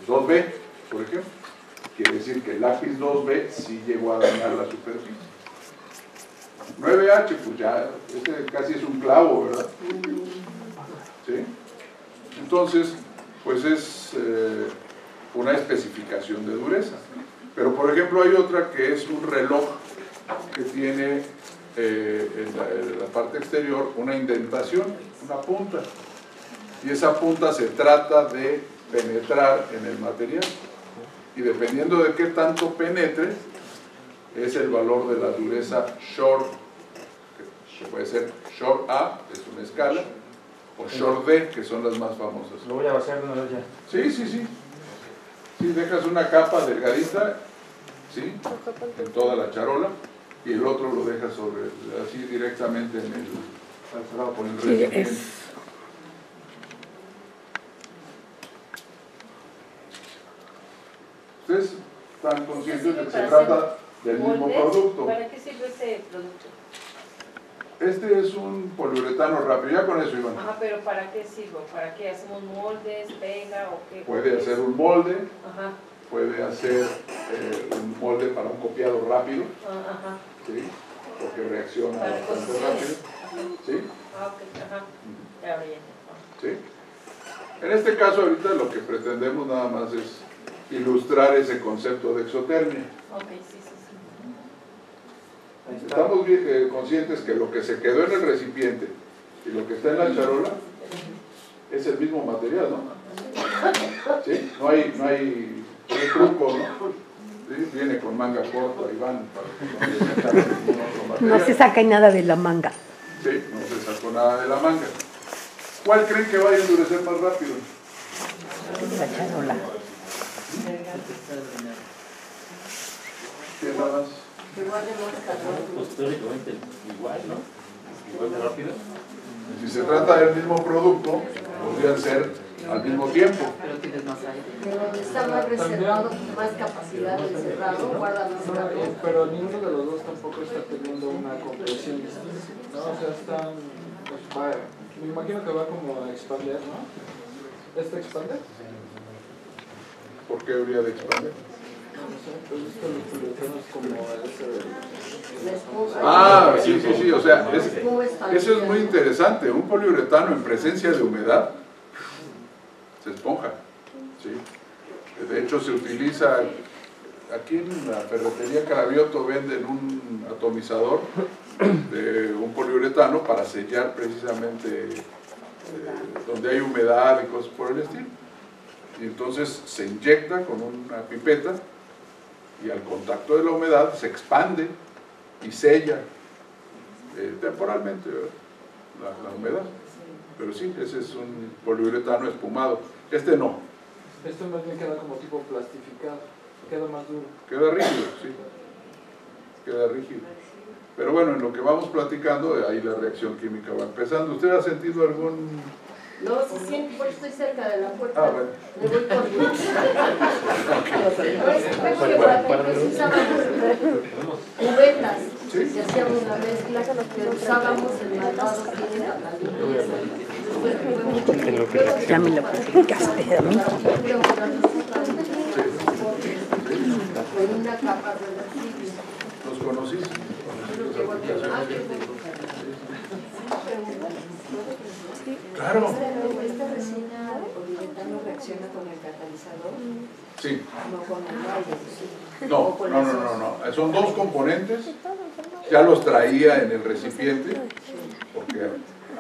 2B, por ejemplo. Quiere decir que el lápiz 2B sí llegó a dañar la superficie. 9H, pues ya, este casi es un clavo, ¿verdad? ¿Sí? Entonces, pues es una especificación de dureza. Pero, por ejemplo, hay otra que es un reloj que tiene en la parte exterior una indentación, una punta. Y esa punta se trata de penetrar en el material. Y dependiendo de qué tanto penetre, es el valor de la dureza short, que puede ser short A, es una escala, o short D, que son las más famosas. Lo voy a vaciar de una vez ya. Sí. Sí, dejas una capa delgadita, ¿sí? En toda la charola, y el otro lo dejas sobre, así directamente en el recipiente. Ustedes están conscientes de que se trata del mismo producto. ¿Para qué sirve ese producto? Este es un poliuretano rápido, ya con eso, Iván. Ajá, pero ¿para qué sirve? ¿Para qué hacemos moldes, pega o qué? Puede hacer un molde, Ajá, puede hacer un molde para un copiado rápido, ajá. ¿sí? Porque reacciona Para bastante construcciones. rápido, ¿sí? Ah, ok, ajá. Ya, ya. ¿Sí? En este caso ahorita lo que pretendemos nada más es ilustrar ese concepto de exotermia. Ok, sí. Estamos conscientes que lo que se quedó en el recipiente y lo que está en la charola es el mismo material, ¿no? ¿Sí? No hay truco, ¿no? ¿Sí? Viene con manga corta, Iván, para que no se saque ningún otro material. No se saca nada de la manga. Sí, no se sacó nada de la manga. ¿Cuál creen que vaya a endurecer más rápido? La charola. ¿Quién nada más? Pues teóricamente igual, ¿no? Igual de rápido. Si se trata del mismo producto, podrían ser al mismo tiempo. Pero tienes más aire. Pero está más reservado, más capacidad de cerrado, guarda más calor. Pero ninguno de los dos tampoco está teniendo una compresión distinta, ¿no? O sea, están, pues, me imagino que va como a expander, ¿no? ¿Este expander? ¿Por qué habría de expander? No sé, pues es que los poliuretanos como ese... La esponja. Ah, sí, o sea, ¿Cómo está? eso es muy interesante. Un poliuretano en presencia de humedad se esponja, ¿sí? De hecho, se utiliza, aquí en la ferretería Carabioto venden atomizador de un poliuretano para sellar precisamente donde hay humedad y cosas por el estilo. Y entonces se inyecta con una pipeta y al contacto de la humedad se expande y sella temporalmente, ¿verdad?, la humedad. Pero sí, ese es un poliuretano espumado. Este no. Esto más bien queda como tipo plastificado, queda más duro. Queda rígido, sí. Queda rígido. Pero bueno, en lo que vamos platicando, ahí la reacción química va empezando. ¿Usted ha sentido algún...? No, sí, siempre, porque estoy cerca de la puerta. Ah, bueno. Me voy corriendo. No, es que por ejemplo si usábamos cubetas, Sí. si hacíamos la mezcla, que usábamos el malvado químico también. Ya me lo platicaste a mí. Con una capa de residuos. ¿Los conocís? Claro. ¿Esta resina de poliuretano reacciona con el catalizador? Sí. No con el aire, sí. No. Son dos componentes. Ya los traía en el recipiente, porque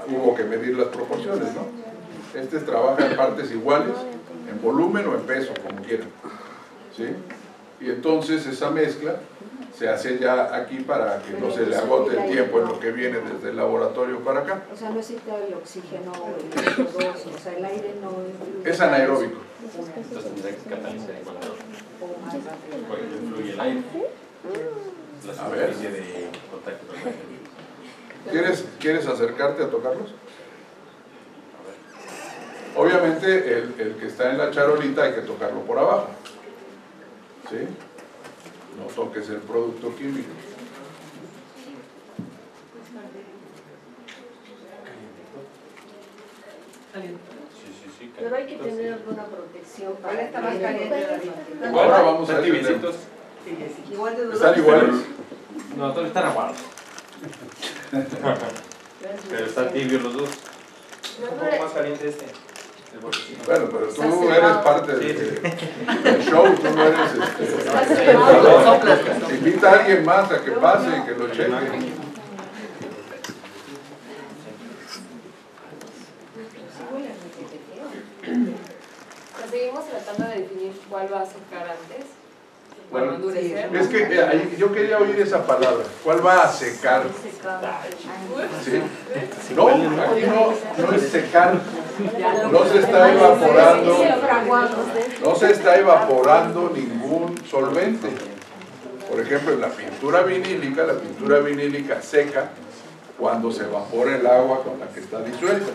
hubo que medir las proporciones, ¿no? Este trabaja en partes iguales, en volumen o en peso, como quieran. ¿Sí? Y entonces esa mezcla se hace ya aquí para que no se le agote el tiempo en lo que viene desde el laboratorio para acá. O sea, no necesita el oxígeno o el CO2, o sea, el aire no influye. Es anaeróbico. Entonces tendría que catalizar cuando influye el aire. La A ver. superficie de contacto con el aire. ¿Quieres acercarte a tocarlos? Obviamente el que está en la charolita hay que tocarlo por abajo. ¿Sí? No toques el producto químico. Sí, Pero hay que tener alguna protección para... Ahora está más caliente. Ahora vamos a ¿Están ver. tibiecitos? Igual de ¿Están iguales? No, todavía están aguados. Pero están tibios los dos. Un poco más caliente este. El botecito. Bueno, pero tú eres parte del show, tú no eres... Invita a alguien más a que pase y que lo cheque. Seguimos tratando de definir cuál va a secar antes. Bueno, endurecer. es que ahí yo quería oír esa palabra. ¿Cuál va a secar? ¿Sí? No, aquí no es secar. No se está evaporando. No se está evaporando ningún solvente. Por ejemplo, en la pintura vinílica seca cuando se evapora el agua con la que está disuelta.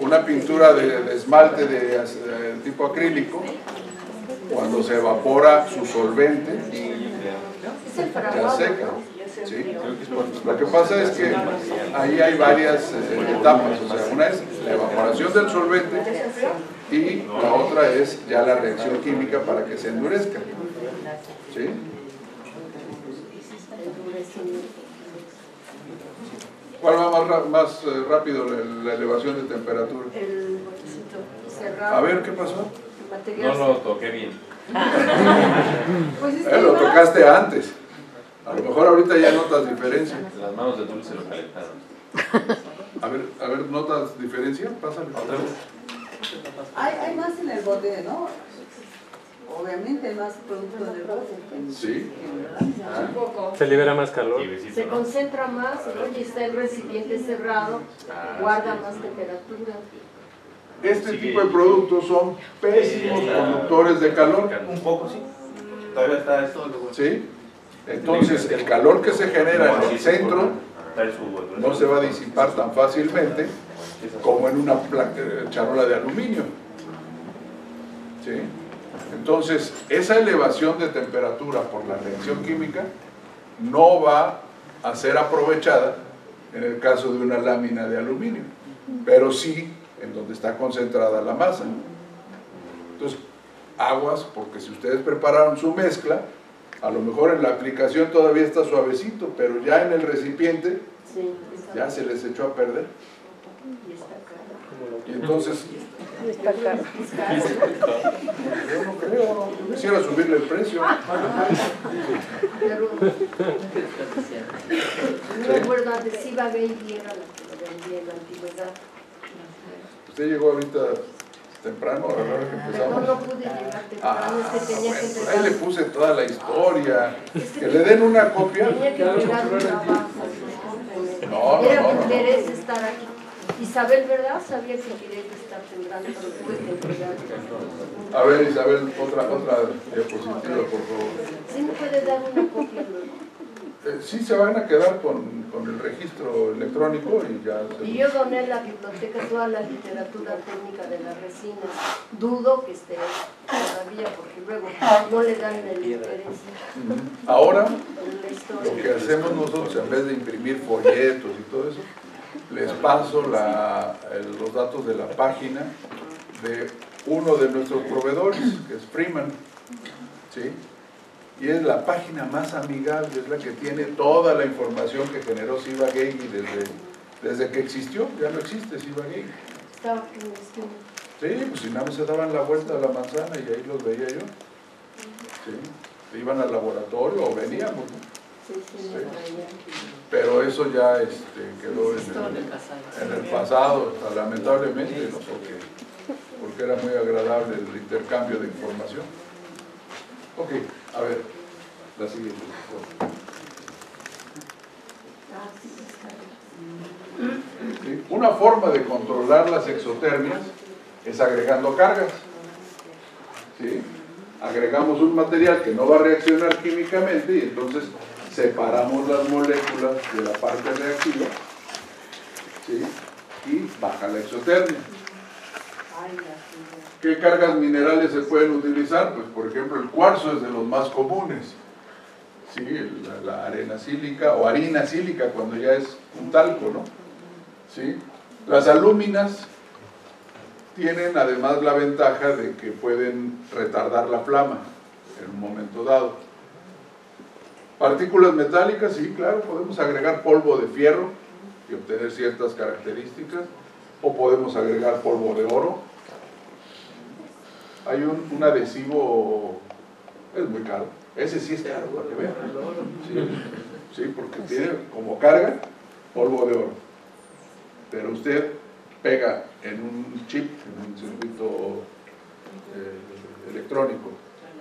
Una pintura de esmalte de tipo acrílico, cuando se evapora su solvente, ya seca. ¿Sí? Lo que pasa es que ahí hay varias etapas. O sea, una es la evaporación del solvente y la otra es ya la reacción química para que se endurezca. ¿Sí? ¿Cuál va más rápido la elevación de temperatura? El botecito cerrado. A ver, ¿qué pasó? No lo toqué bien. Pues Lo tocaste antes. A lo mejor ahorita ya notas diferencia. Las manos de Dulce lo calentaron. A ver, ¿notas diferencia? Pásale. ¿Otra vez? Hay más en el bote, ¿no? Obviamente hay más producto en el bote. Sí. Un poco. Se libera más calor. se concentra más, oye, está el recipiente cerrado, guarda más temperatura. Este tipo de productos son pésimos conductores de calor. Un poco, sí. Todavía está esto. ¿Sí? Entonces, el calor que se genera en el centro no se va a disipar tan fácilmente como en una charola de aluminio. ¿Sí? Entonces, esa elevación de temperatura por la reacción química no va a ser aprovechada en el caso de una lámina de aluminio, pero sí en donde está concentrada la masa. Entonces, aguas, porque si ustedes prepararon su mezcla, a lo mejor en la aplicación todavía está suavecito, pero ya en el recipiente ya se les echó a perder. Y entonces Está caro. Yo no creo, yo quisiera subirle el precio. Pero no recuerdo antes, si iba a ver y era la que lo vendía en la antigüedad. Usted llegó ahorita temprano, a la hora que Pero empezamos. no pude llegar temprano, es que tenía que Bueno, ahí le entregar. puse toda la historia. Que le den una copia. Tenía que entregar un trabajo. No, Era mi no. interés estar aquí. Isabel, ¿verdad? Sabía que quería estar temprano, pero tuve que entregar. A ver, Isabel, otra diapositiva, por favor. ¿Sí me puede dar una copia luego? Sí se van a quedar con el registro electrónico y ya se... Y yo doné a la biblioteca toda la literatura técnica de las resinas. Dudo que esté todavía, porque luego no le dan el interés Ahora, en la historia. lo que hacemos nosotros, en vez de imprimir folletos y todo eso, les paso los datos de la página de uno de nuestros proveedores, que es Freeman, ¿sí? Y es la página más amigable, es la que tiene toda la información que generó Ciba Geigy desde que existió. Ya no existe Ciba Geigy. Estaba en este... Sí, pues si nada más se daban la vuelta a la manzana y ahí los veía yo. Sí, iban al laboratorio o veníamos, ¿no? Sí, me traía. Pero eso ya quedó en el pasado, lamentablemente, ¿no? Porque era muy agradable el intercambio de información. Ok, a ver, la siguiente. ¿Sí? Una forma de controlar las exotermias es agregando cargas. ¿Sí? Agregamos un material que no va a reaccionar químicamente y entonces separamos las moléculas de la parte reactiva, ¿sí? Y baja la exotermia. ¿Qué cargas minerales se pueden utilizar? Pues por ejemplo el cuarzo es de los más comunes, ¿sí? La arena sílica o harina sílica cuando ya es un talco, ¿no? ¿Sí? Las alúminas tienen además la ventaja de que pueden retardar la flama en un momento dado. Partículas metálicas, sí, claro, podemos agregar polvo de fierro y obtener ciertas características, o podemos agregar polvo de oro. Hay un adhesivo, es muy caro, ese sí es caro, para que vean. Sí, porque tiene como carga polvo de oro, pero usted pega en un chip, en un circuito electrónico,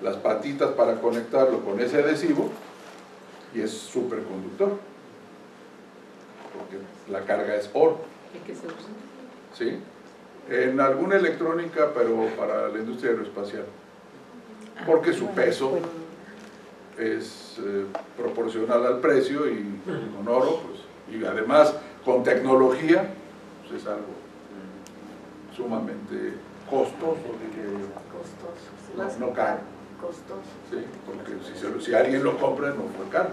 las patitas para conectarlo con ese adhesivo y es superconductor, porque la carga es oro. ¿Y qué se usa? ¿Sí? En alguna electrónica, pero para la industria aeroespacial, porque su peso es proporcional al precio y con oro, pues, y además con tecnología, pues es algo sumamente costoso, no caro. Costoso. Sí, porque si alguien lo compra no fue caro.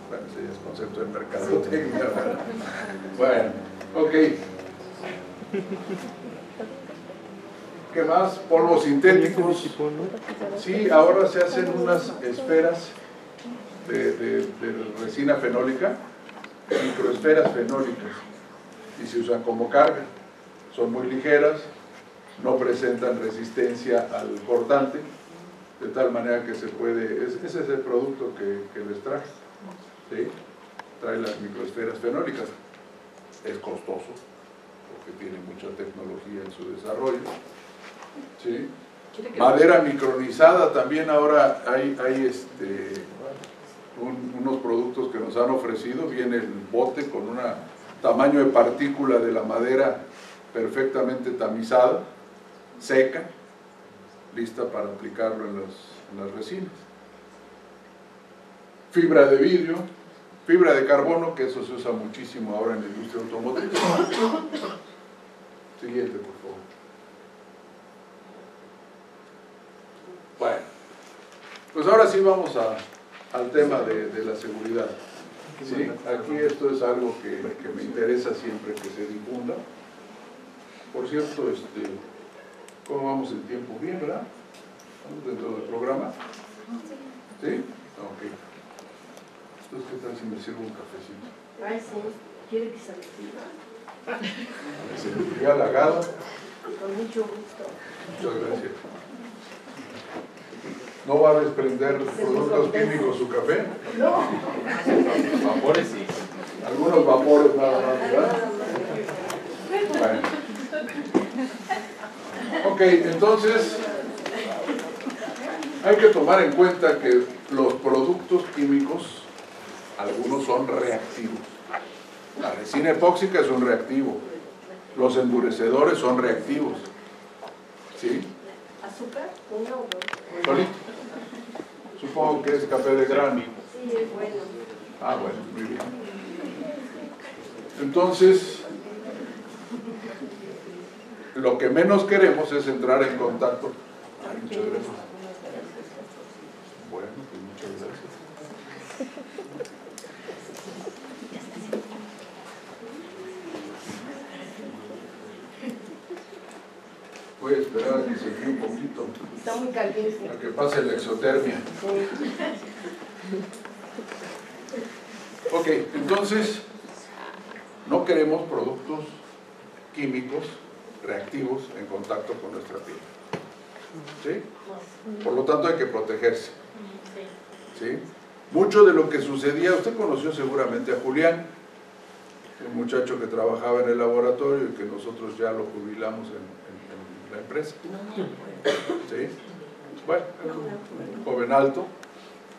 Bueno, ese es concepto de mercadotecnia, ¿verdad? Bueno, ok. ¿Qué más? Polvos sintéticos. Sí, ahora se hacen unas esferas de resina fenólica, microesferas fenólicas, y se usan como carga. Son muy ligeras, no presentan resistencia al cortante, de tal manera que se puede, ese es el producto que les traje, ¿sí? Trae las microesferas fenólicas, es costoso, porque tiene mucha tecnología en su desarrollo, ¿sí? Madera micronizada, también ahora hay unos productos que nos han ofrecido, viene el bote con un tamaño de partícula de la madera perfectamente tamizada, seca, lista para aplicarlo en las resinas. Fibra de vidrio, fibra de carbono, que eso se usa muchísimo ahora en la industria automotriz. Siguiente, por favor. Bueno, pues ahora sí vamos al tema de la seguridad. ¿Sí? Aquí esto es algo que me interesa siempre que se difunda. Por cierto, ¿cómo vamos en tiempo? Bien, ¿verdad? ¿Estamos dentro del programa? ¿Sí? Ok. Entonces, ¿qué tal si me sirvo un cafecito? Ay, sí. ¿Quiere que se le sirva? Se me fría halagado. Con mucho gusto. Muchas gracias. ¿No va a desprender productos químicos su café? No. Vapores sí. Algunos vapores nada más, ¿verdad? Bueno. Ok, entonces hay que tomar en cuenta que los productos químicos, algunos son reactivos. La resina epóxica es un reactivo. Los endurecedores son reactivos. ¿Sí? ¿Azúcar? ¿Uno o dos? Solito. Supongo que es café de grano. Sí, es bueno. Ah, bueno, muy bien. Entonces, lo que menos queremos es entrar en contacto. Ay, muchas gracias. Bueno, pues muchas gracias. Voy a esperar a que se enfríe un poquito, Está muy caliente. a que pase la exotermia. Ok, entonces, no queremos productos químicos reactivos en contacto con nuestra piel. ¿Sí? Por lo tanto, hay que protegerse. ¿Sí? Mucho de lo que sucedía, usted conoció seguramente a Julián, un muchacho que trabajaba en el laboratorio y que nosotros ya lo jubilamos en la empresa. ¿Sí? Bueno, joven alto.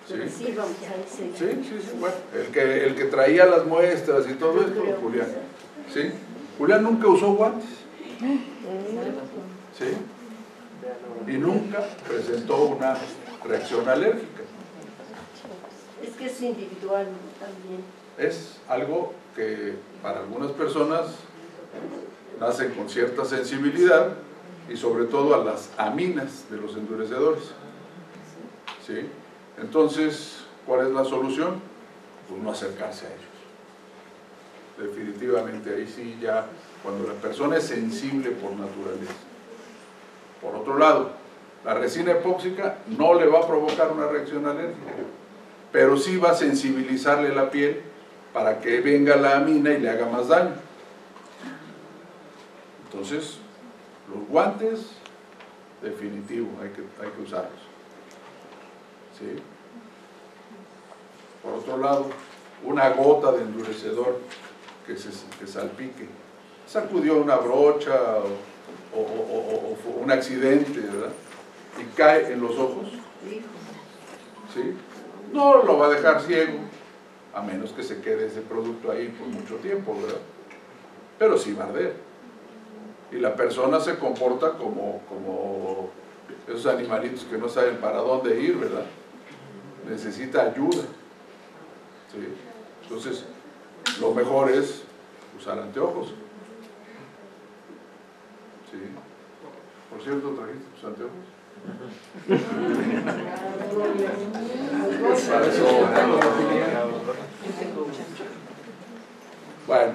¿Sí? Sí, vamos a decir. Sí, bueno, el que traía las muestras y todo esto, Julián. ¿Sí? Julián nunca usó guantes. ¿Sí? Y nunca presentó una reacción alérgica. Es que es individual también. Es algo que para algunas personas nace con cierta sensibilidad y sobre todo a las aminas de los endurecedores. ¿Sí? Entonces, ¿cuál es la solución? Pues no acercarse a ellos. Definitivamente, ahí sí ya, cuando la persona es sensible por naturaleza. Por otro lado, la resina epóxica no le va a provocar una reacción alérgica, pero sí va a sensibilizarle la piel para que venga la amina y le haga más daño. Entonces, los guantes, definitivo, hay que usarlos. ¿Sí? Por otro lado, una gota de endurecedor que salpique, sacudió una brocha o fue un accidente, ¿verdad? Y cae en los ojos. ¿Sí? No lo va a dejar ciego, a menos que se quede ese producto ahí por mucho tiempo, ¿verdad? Pero sí va a arder. Y la persona se comporta como esos animalitos que no saben para dónde ir, ¿verdad? Necesita ayuda. ¿Sí? Entonces, lo mejor es usar anteojos. ¿Sí? Por cierto, ¿trajiste tus anteojos? Para eso, bueno,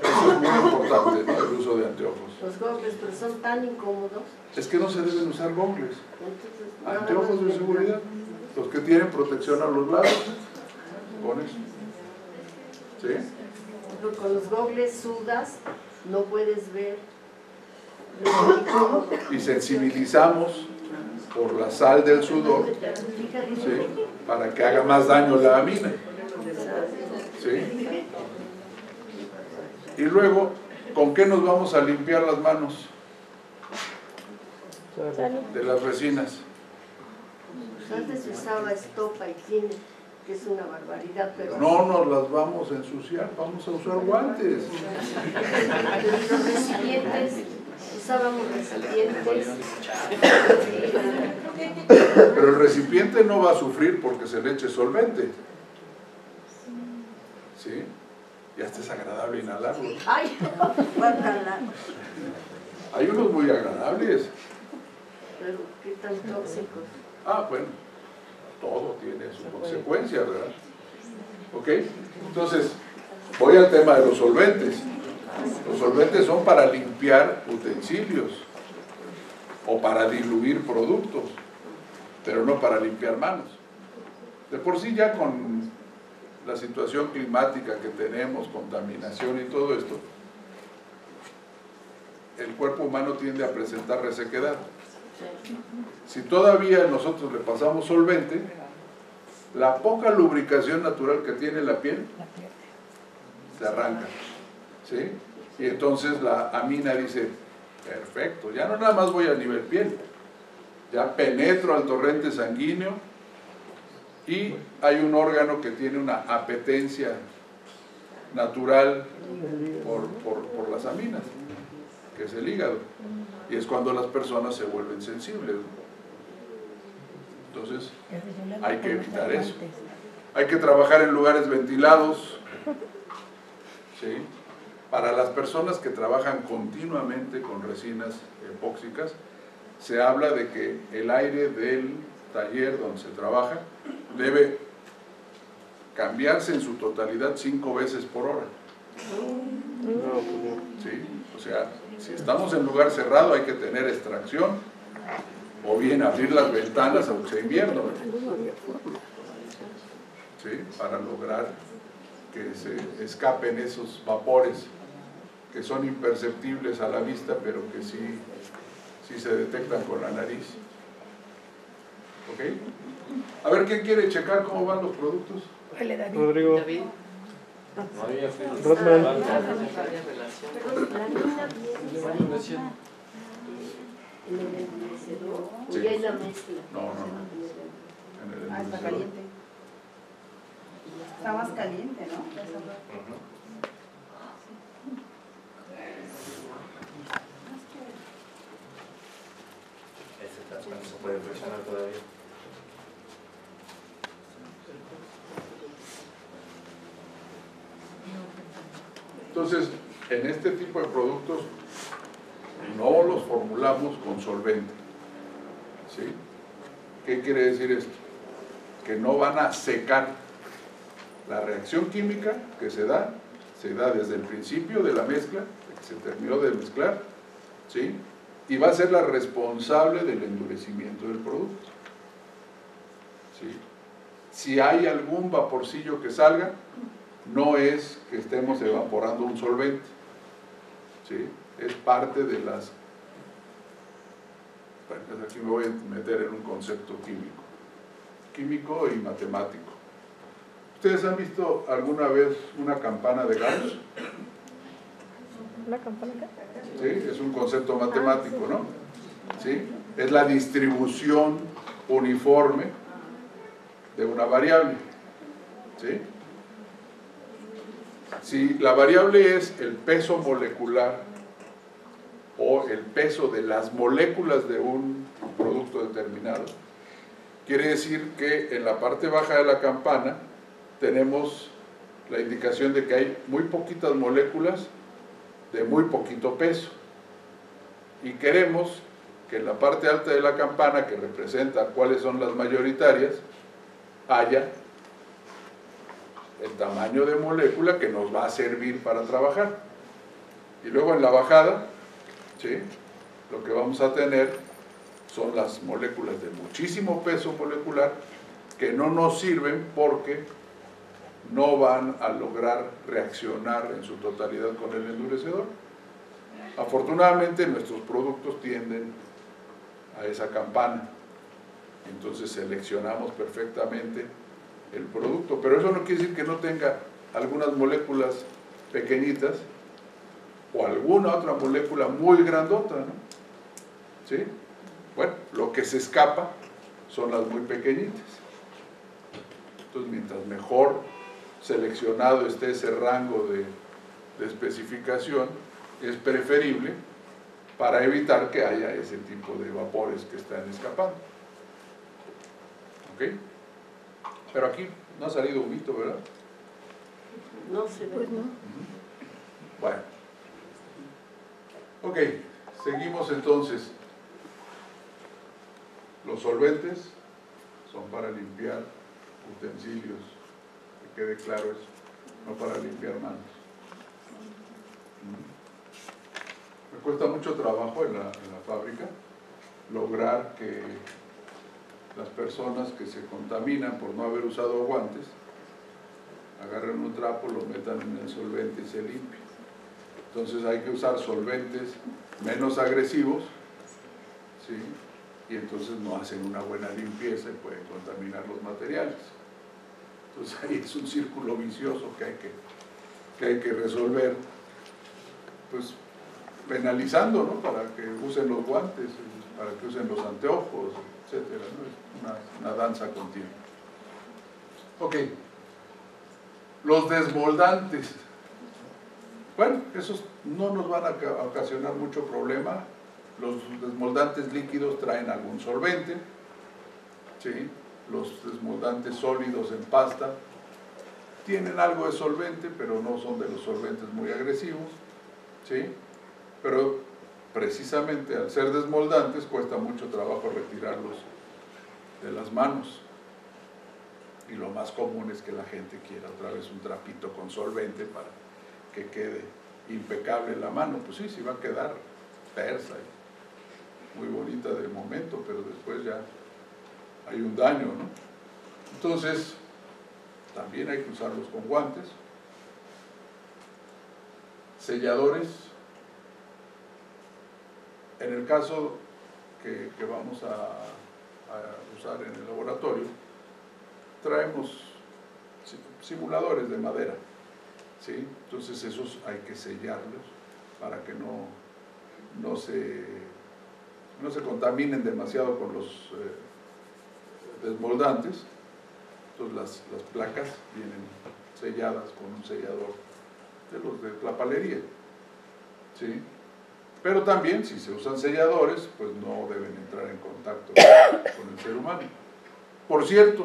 eso es muy importante, ¿no? El uso de anteojos. Los gogles, pero son tan incómodos. Es que no se deben usar gogles. Entonces, nada Anteojos más de seguridad, los que tienen protección a los lados, con eso. ¿Sí? Pero con los gogles sudas, no puedes ver. Y sensibilizamos por la sal del sudor, ¿sí? Para que haga más daño la amina. ¿Sí? Y luego, ¿con qué nos vamos a limpiar las manos de las resinas? Antes se usaba estopa y tiene, que es una barbaridad, pero... No nos las vamos a ensuciar, vamos a usar guantes. Los recipientes, usábamos recipientes. Pero el recipiente no va a sufrir porque se le eche solvente. ¿Sí? Y hasta es agradable inhalarlo. ¡Ay! Guácala. Hay unos muy agradables. Pero qué tan tóxicos. Ah, bueno, todo tiene su consecuencia, ¿verdad? ¿Ok? Entonces, voy al tema de los solventes. Los solventes son para limpiar utensilios o para diluir productos, pero no para limpiar manos. De por sí ya con la situación climática que tenemos, contaminación y todo esto, el cuerpo humano tiende a presentar resequedad. Si todavía nosotros le pasamos solvente, la poca lubricación natural que tiene la piel se arranca, ¿sí? Y entonces la amina dice, perfecto, ya no nada más voy a nivel piel, ya penetro al torrente sanguíneo y hay un órgano que tiene una apetencia natural por las aminas, que es el hígado, y es cuando las personas se vuelven sensibles. Entonces hay que evitar eso. Hay que trabajar en lugares ventilados, ¿sí? Para las personas que trabajan continuamente con resinas epóxicas, se habla de que el aire del taller donde se trabaja debe cambiarse en su totalidad 5 veces por hora. ¿Sí? O sea, si estamos en lugar cerrado hay que tener extracción o bien abrir las ventanas aunque sea invierno, ¿sí? Para lograr que se escapen esos vapores que son imperceptibles a la vista pero que sí se detectan con la nariz. ¿Ok? A ver, ¿quién quiere checar cómo van los productos? Rodrigo. David. No había Rodman. No había relación. La mina viene en el endurecedor, o ya es la mezcla. No. En el Ah, está endurecedor. caliente. Está más caliente, ¿no? Ese no se puede presionar todavía. Entonces, en este tipo de productos no los formulamos con solvente, ¿sí? ¿Qué quiere decir esto? Que no van a secar. La reacción química que se da desde el principio de la mezcla, que se terminó de mezclar, ¿sí? Y va a ser la responsable del endurecimiento del producto, ¿sí? Si hay algún vaporcillo que salga, no es que estemos evaporando un solvente, ¿sí? Es parte de las... Bueno, aquí me voy a meter en un concepto químico y matemático. ¿Ustedes han visto alguna vez una campana de Gauss? ¿Una campana acá? ¿Sí? Es un concepto matemático, ¿no? ¿Sí? Es la distribución uniforme de una variable, ¿sí? Si la variable es el peso molecular o el peso de las moléculas de un producto determinado, quiere decir que en la parte baja de la campana tenemos la indicación de que hay muy poquitas moléculas de muy poquito peso y queremos que en la parte alta de la campana, que representa cuáles son las mayoritarias, haya el tamaño de molécula que nos va a servir para trabajar. Y luego en la bajada, ¿sí?, lo que vamos a tener son las moléculas de muchísimo peso molecular que no nos sirven porque no van a lograr reaccionar en su totalidad con el endurecedor. Afortunadamente nuestros productos tienden a esa campana, entonces seleccionamos perfectamente el producto, pero eso no quiere decir que no tenga algunas moléculas pequeñitas o alguna otra molécula muy grandota, ¿no? ¿Sí? Bueno, lo que se escapa son las muy pequeñitas. Entonces, mientras mejor seleccionado esté ese rango de especificación, es preferible para evitar que haya ese tipo de vapores que están escapando. ¿Ok? Pero aquí no ha salido humito, ¿verdad? No se ve. Pues no. Bueno. Ok, seguimos entonces. Los solventes son para limpiar utensilios, que quede claro eso, no para limpiar manos. Me cuesta mucho trabajo en la fábrica lograr que las personas que se contaminan por no haber usado guantes agarren un trapo, lo metan en el solvente y se limpie. Entonces hay que usar solventes menos agresivos, ¿sí? Y entonces no hacen una buena limpieza y pueden contaminar los materiales. Entonces ahí es un círculo vicioso que hay que resolver, pues penalizando, ¿no? Para que usen los guantes, para que usen los anteojos, etcétera, ¿no? Es una danza continua. Ok, los desmoldantes. Bueno, esos no nos van a ocasionar mucho problema. Los desmoldantes líquidos traen algún solvente, ¿sí? Los desmoldantes sólidos en pasta tienen algo de solvente, pero no son de los solventes muy agresivos, ¿sí? Pero precisamente al ser desmoldantes cuesta mucho trabajo retirarlos de las manos. Y lo más común es que la gente quiera otra vez un trapito con solvente para que quede impecable la mano. Pues sí, sí va a quedar tersa y muy bonita de momento, pero después ya hay un daño, ¿no? Entonces, también hay que usarlos con guantes. Selladores. En el caso que vamos a usar en el laboratorio, traemos simuladores de madera, ¿sí? Entonces esos hay que sellarlos para que no se contaminen demasiado con los desmoldantes. Entonces las placas vienen selladas con un sellador de los de la palería, ¿sí? Pero también, si se usan selladores, pues no deben entrar en contacto con el ser humano. Por cierto,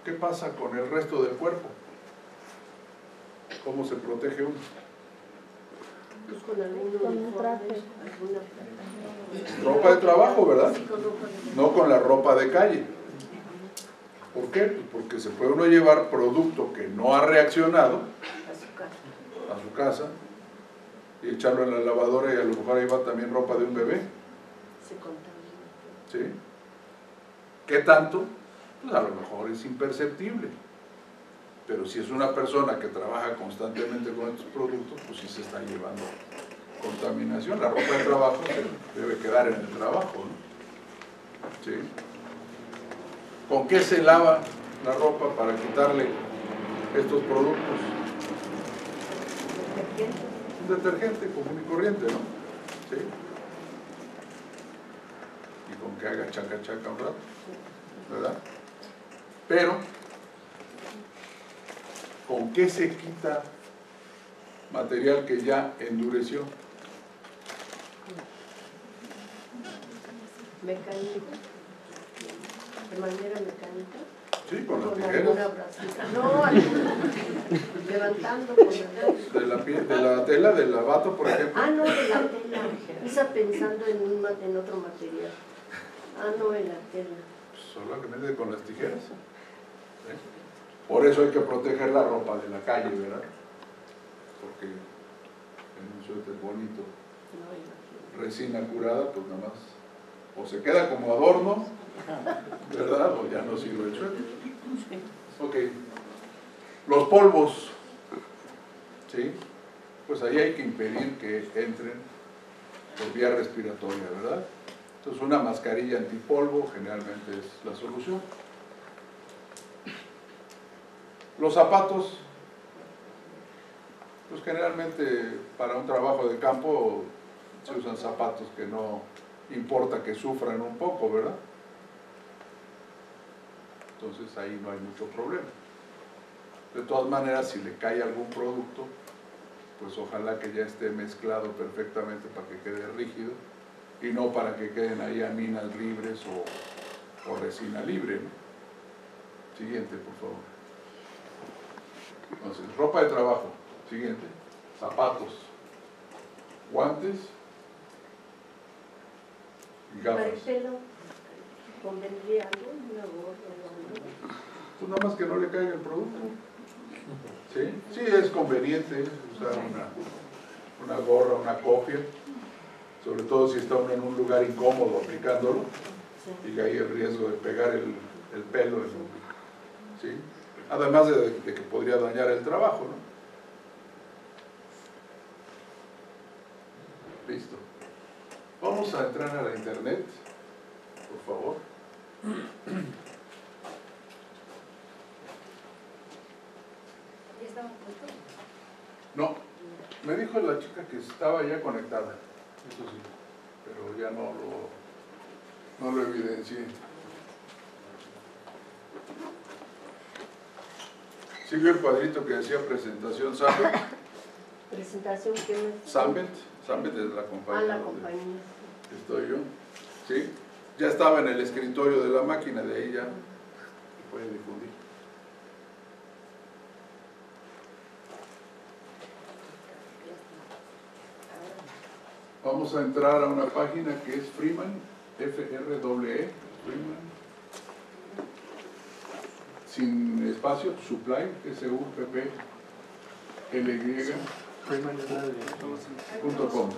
¿qué pasa con el resto del cuerpo? ¿Cómo se protege uno? Pues con un traje. Ropa de trabajo, ¿verdad? Sí, con ropa de trabajo. No con la ropa de calle. ¿Por qué? Pues porque se puede uno llevar producto que no ha reaccionado a su casa y echarlo en la lavadora, y a lo mejor ahí va también ropa de un bebé. Se contamina. ¿Sí? ¿Qué tanto? Pues a lo mejor es imperceptible. Pero si es una persona que trabaja constantemente con estos productos, pues sí se está llevando contaminación. La ropa de trabajo debe quedar en el trabajo, ¿no? ¿Sí? ¿Con qué se lava la ropa para quitarle estos productos? Un detergente común y corriente, ¿no? ¿Sí? Y con que haga chaca chaca un rato, ¿verdad? Pero, ¿con qué se quita material que ya endureció? Mecánica. ¿De manera mecánica? Sí, con las Con tijeras. alguna brasita. No, levantando con la De la piel, de la tela, del lavato, por ejemplo. Ah, no, de la tela. Está pensando en otro material. Ah, no, en la tela. Solamente con las tijeras. ¿Sí? Por eso hay que proteger la ropa de la calle, ¿verdad? Porque en un suéter bonito, resina curada, pues nada más o se queda como adorno, ¿verdad? O ya no sirve el suéter. Ok. Los polvos, ¿sí? Pues ahí hay que impedir que entren por vía respiratoria, ¿verdad? Entonces una mascarilla antipolvo generalmente es la solución. Los zapatos, pues generalmente para un trabajo de campo se usan zapatos que no importa que sufran un poco, ¿verdad? Entonces ahí no hay mucho problema. De todas maneras, si le cae algún producto, pues ojalá que ya esté mezclado perfectamente para que quede rígido y no para que queden ahí aminas libres o resina libre, ¿no? Siguiente, por favor. Entonces, ropa de trabajo. Siguiente. Zapatos. Guantes. Y Para el gafas. pelo, ¿convendría algo? Una gorra o algo. Pues nada más que no le caiga el producto. ¿Sí? Sí, es conveniente usar una gorra, una cofia, sobre todo si está uno en un lugar incómodo aplicándolo y hay el riesgo de pegar el pelo. ¿Sí? Además de que podría dañar el trabajo, ¿no? Listo. Vamos a entrar a la internet, por favor. ¿Ya estaba puesto? No, me dijo la chica que estaba ya conectada, eso sí, pero ya no lo evidencié. Sigue el cuadrito que decía presentación Sambet. Presentación que me... Sambet es la compañía. la compañía. Estoy yo, ¿sí? Ya estaba en el escritorio de la máquina, de ahí ya se puede difundir. Vamos a entrar a una página que es Freeman, F-R-E-E, Freeman, sin espacio, Supply, S-U-P-P-L-Y, .com.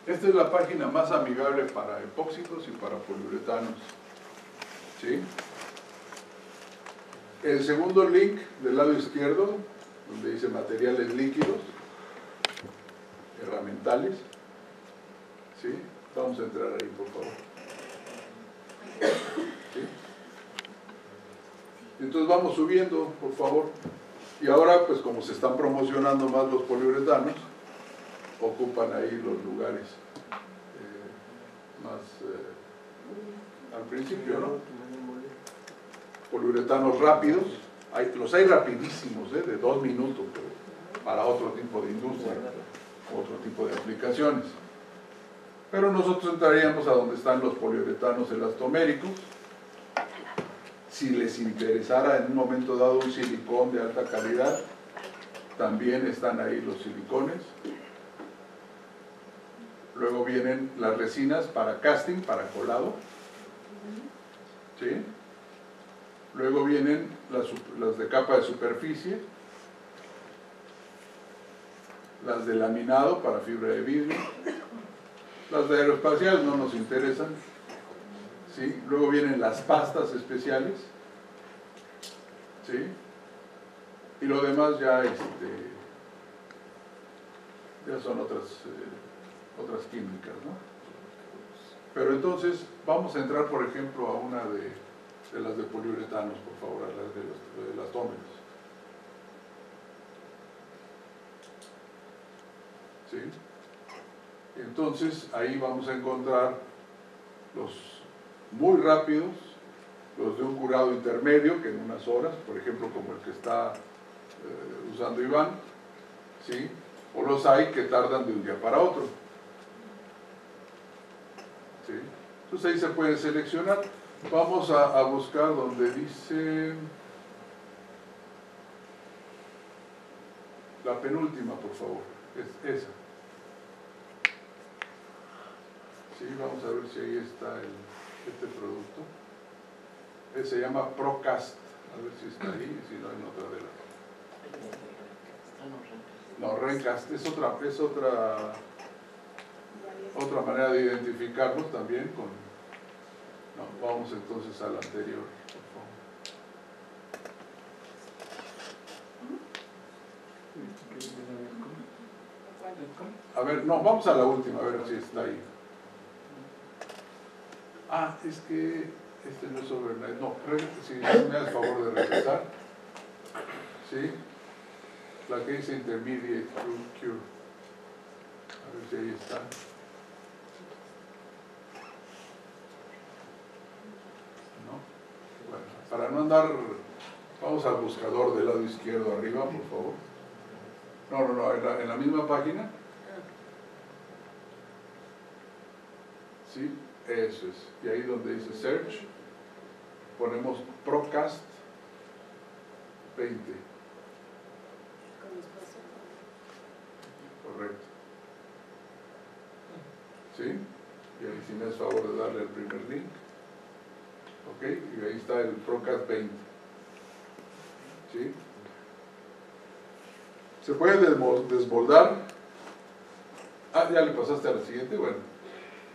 Esta es la página más amigable para epóxicos y para poliuretanos, ¿sí? El segundo link del lado izquierdo, donde dice materiales líquidos, herramientales, ¿sí? Vamos a entrar ahí, por favor. ¿Sí? Entonces vamos subiendo, por favor. Y ahora, pues como se están promocionando más los poliuretanos, ocupan ahí los lugares más al principio, ¿no? Poliuretanos rápidos, los hay rapidísimos, de 2 minutos, pero para otro tipo de industria, otro tipo de aplicaciones. Pero nosotros entraríamos a donde están los poliuretanos elastoméricos. Si les interesara en un momento dado un silicón de alta calidad, también están ahí los silicones. Luego vienen las resinas para casting, para colado, ¿sí? Luego vienen las de capa de superficie, las de laminado para fibra de vidrio, las de aeroespacial no nos interesan, ¿sí? Luego vienen las pastas especiales, ¿sí? Y lo demás ya, ya son otras químicas, ¿no? Pero entonces vamos a entrar, por ejemplo, a una de las de poliuretanos, por favor, a las de las elastómeros. ¿Sí? Entonces ahí vamos a encontrar los muy rápidos, los de un curado intermedio, que en unas horas, por ejemplo, como el que está usando Iván, ¿sí? O los hay que tardan de un día para otro. ¿Sí? Entonces ahí se puede seleccionar. Vamos a buscar donde dice la penúltima, por favor, es esa. Sí, vamos a ver si ahí está este producto. Se llama Procast, a ver si está ahí, si no en otra de las. No, Rencast es otra manera de identificarlos también con. No, vamos entonces al anterior, por favor. A ver, no, vamos a la última, a ver si está ahí. Ah, es que este no es overnight. No, si me das favor de regresar. ¿Sí? La que dice Intermediate Cure. A ver si ahí está. Bueno, para no andar, vamos al buscador del lado izquierdo arriba, por favor. No, en la misma página. Sí, eso es. Y ahí donde dice Search, ponemos Procast 20. Correcto. ¿Sí? Y ahí si me das favor de darle el primer link. Ok, y ahí está el Procast 20. ¿Sí? ¿Se puede desmoldar? Ah, ya le pasaste a la siguiente, bueno.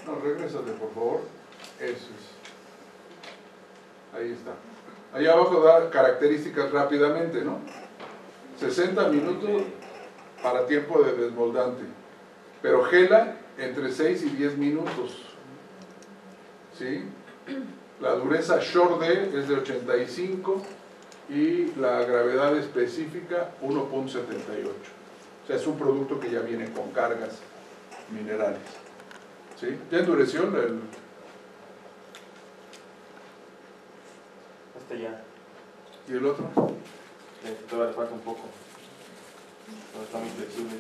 No, regrésate por favor. Eso es. Ahí está. Ahí abajo da características rápidamente, ¿no? 60 minutos para tiempo de desmoldante, pero gela entre 6 y 10 minutos. ¿Sí? La dureza Short D es de 85 y la gravedad específica 1.78. O sea, es un producto que ya viene con cargas minerales. ¿Sí? ¿Ya endureció el...? Este ya. ¿Y el otro? Todavía le falta un poco. Todavía está muy flexible.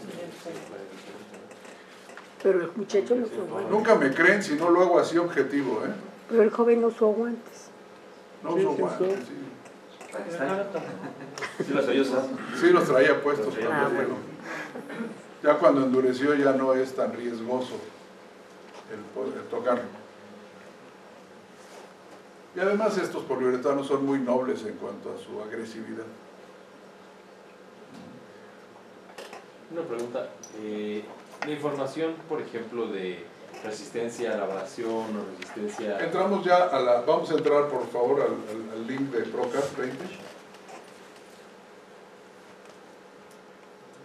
Pero el muchacho no usó guantes. Nunca me creen si no lo hago así objetivo, ¿eh? Pero el joven no usó guantes. No uso guantes, sí. Sí, los hoyos, Sí, los traía puestos. Ah, bueno. Ya cuando endureció ya no es tan riesgoso el poder tocarlo. Y además estos poliuretanos son muy nobles en cuanto a su agresividad. Una pregunta. La información, por ejemplo, de resistencia a la abrasión o resistencia... Entramos ya a la... Vamos a entrar por favor al link de Procast 20.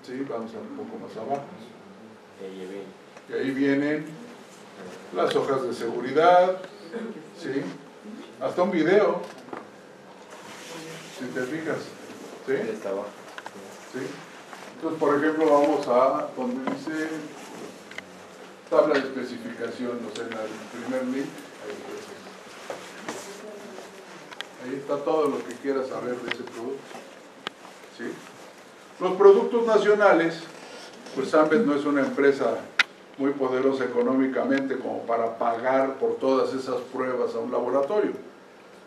Sí, vamos a un poco más abajo. Y ahí vienen las hojas de seguridad, ¿sí? Hasta un video, si te fijas, ¿sí? Está abajo. ¿Sí? Entonces, por ejemplo, vamos a donde dice tabla de especificación, o sea, en el primer link, ahí está todo lo que quieras saber de ese producto. ¿Sí? Los productos nacionales, pues Ambet no es una empresa muy poderosa económicamente como para pagar por todas esas pruebas a un laboratorio.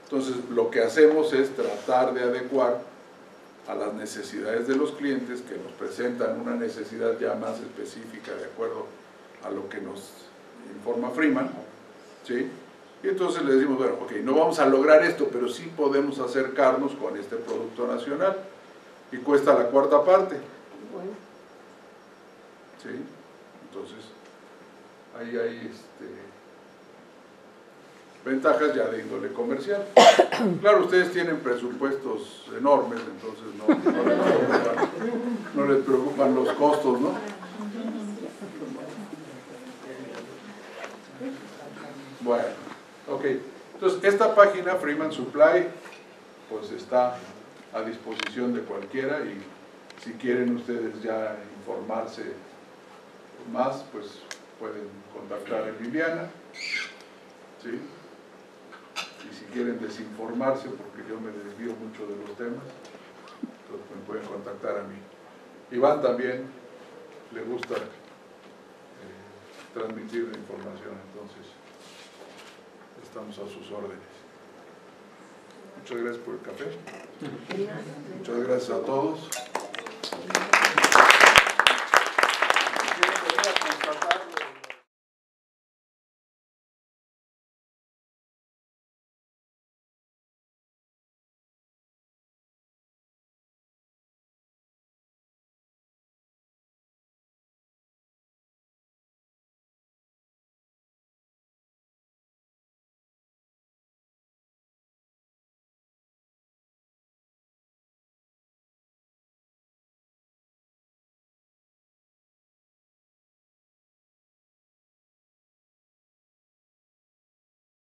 Entonces, lo que hacemos es tratar de adecuar a las necesidades de los clientes que nos presentan una necesidad ya más específica de acuerdo a lo que nos informa Freeman, ¿sí? Y entonces le decimos, bueno, ok, no vamos a lograr esto, pero sí podemos acercarnos con este producto nacional y cuesta la cuarta parte. ¿Sí? Entonces, ahí hay ventajas ya de índole comercial. Claro, ustedes tienen presupuestos enormes, entonces no les preocupan los costos, ¿no? Bueno, ok. Entonces, esta página, Freeman Supply, pues está a disposición de cualquiera y si quieren ustedes ya informarse más, pues pueden contactar a Liliana, ¿sí? Y si quieren desinformarse, porque yo me desvío mucho de los temas, entonces me pueden contactar a mí. Iván también le gusta transmitir la información, entonces estamos a sus órdenes. Muchas gracias por el café. Muchas gracias a todos.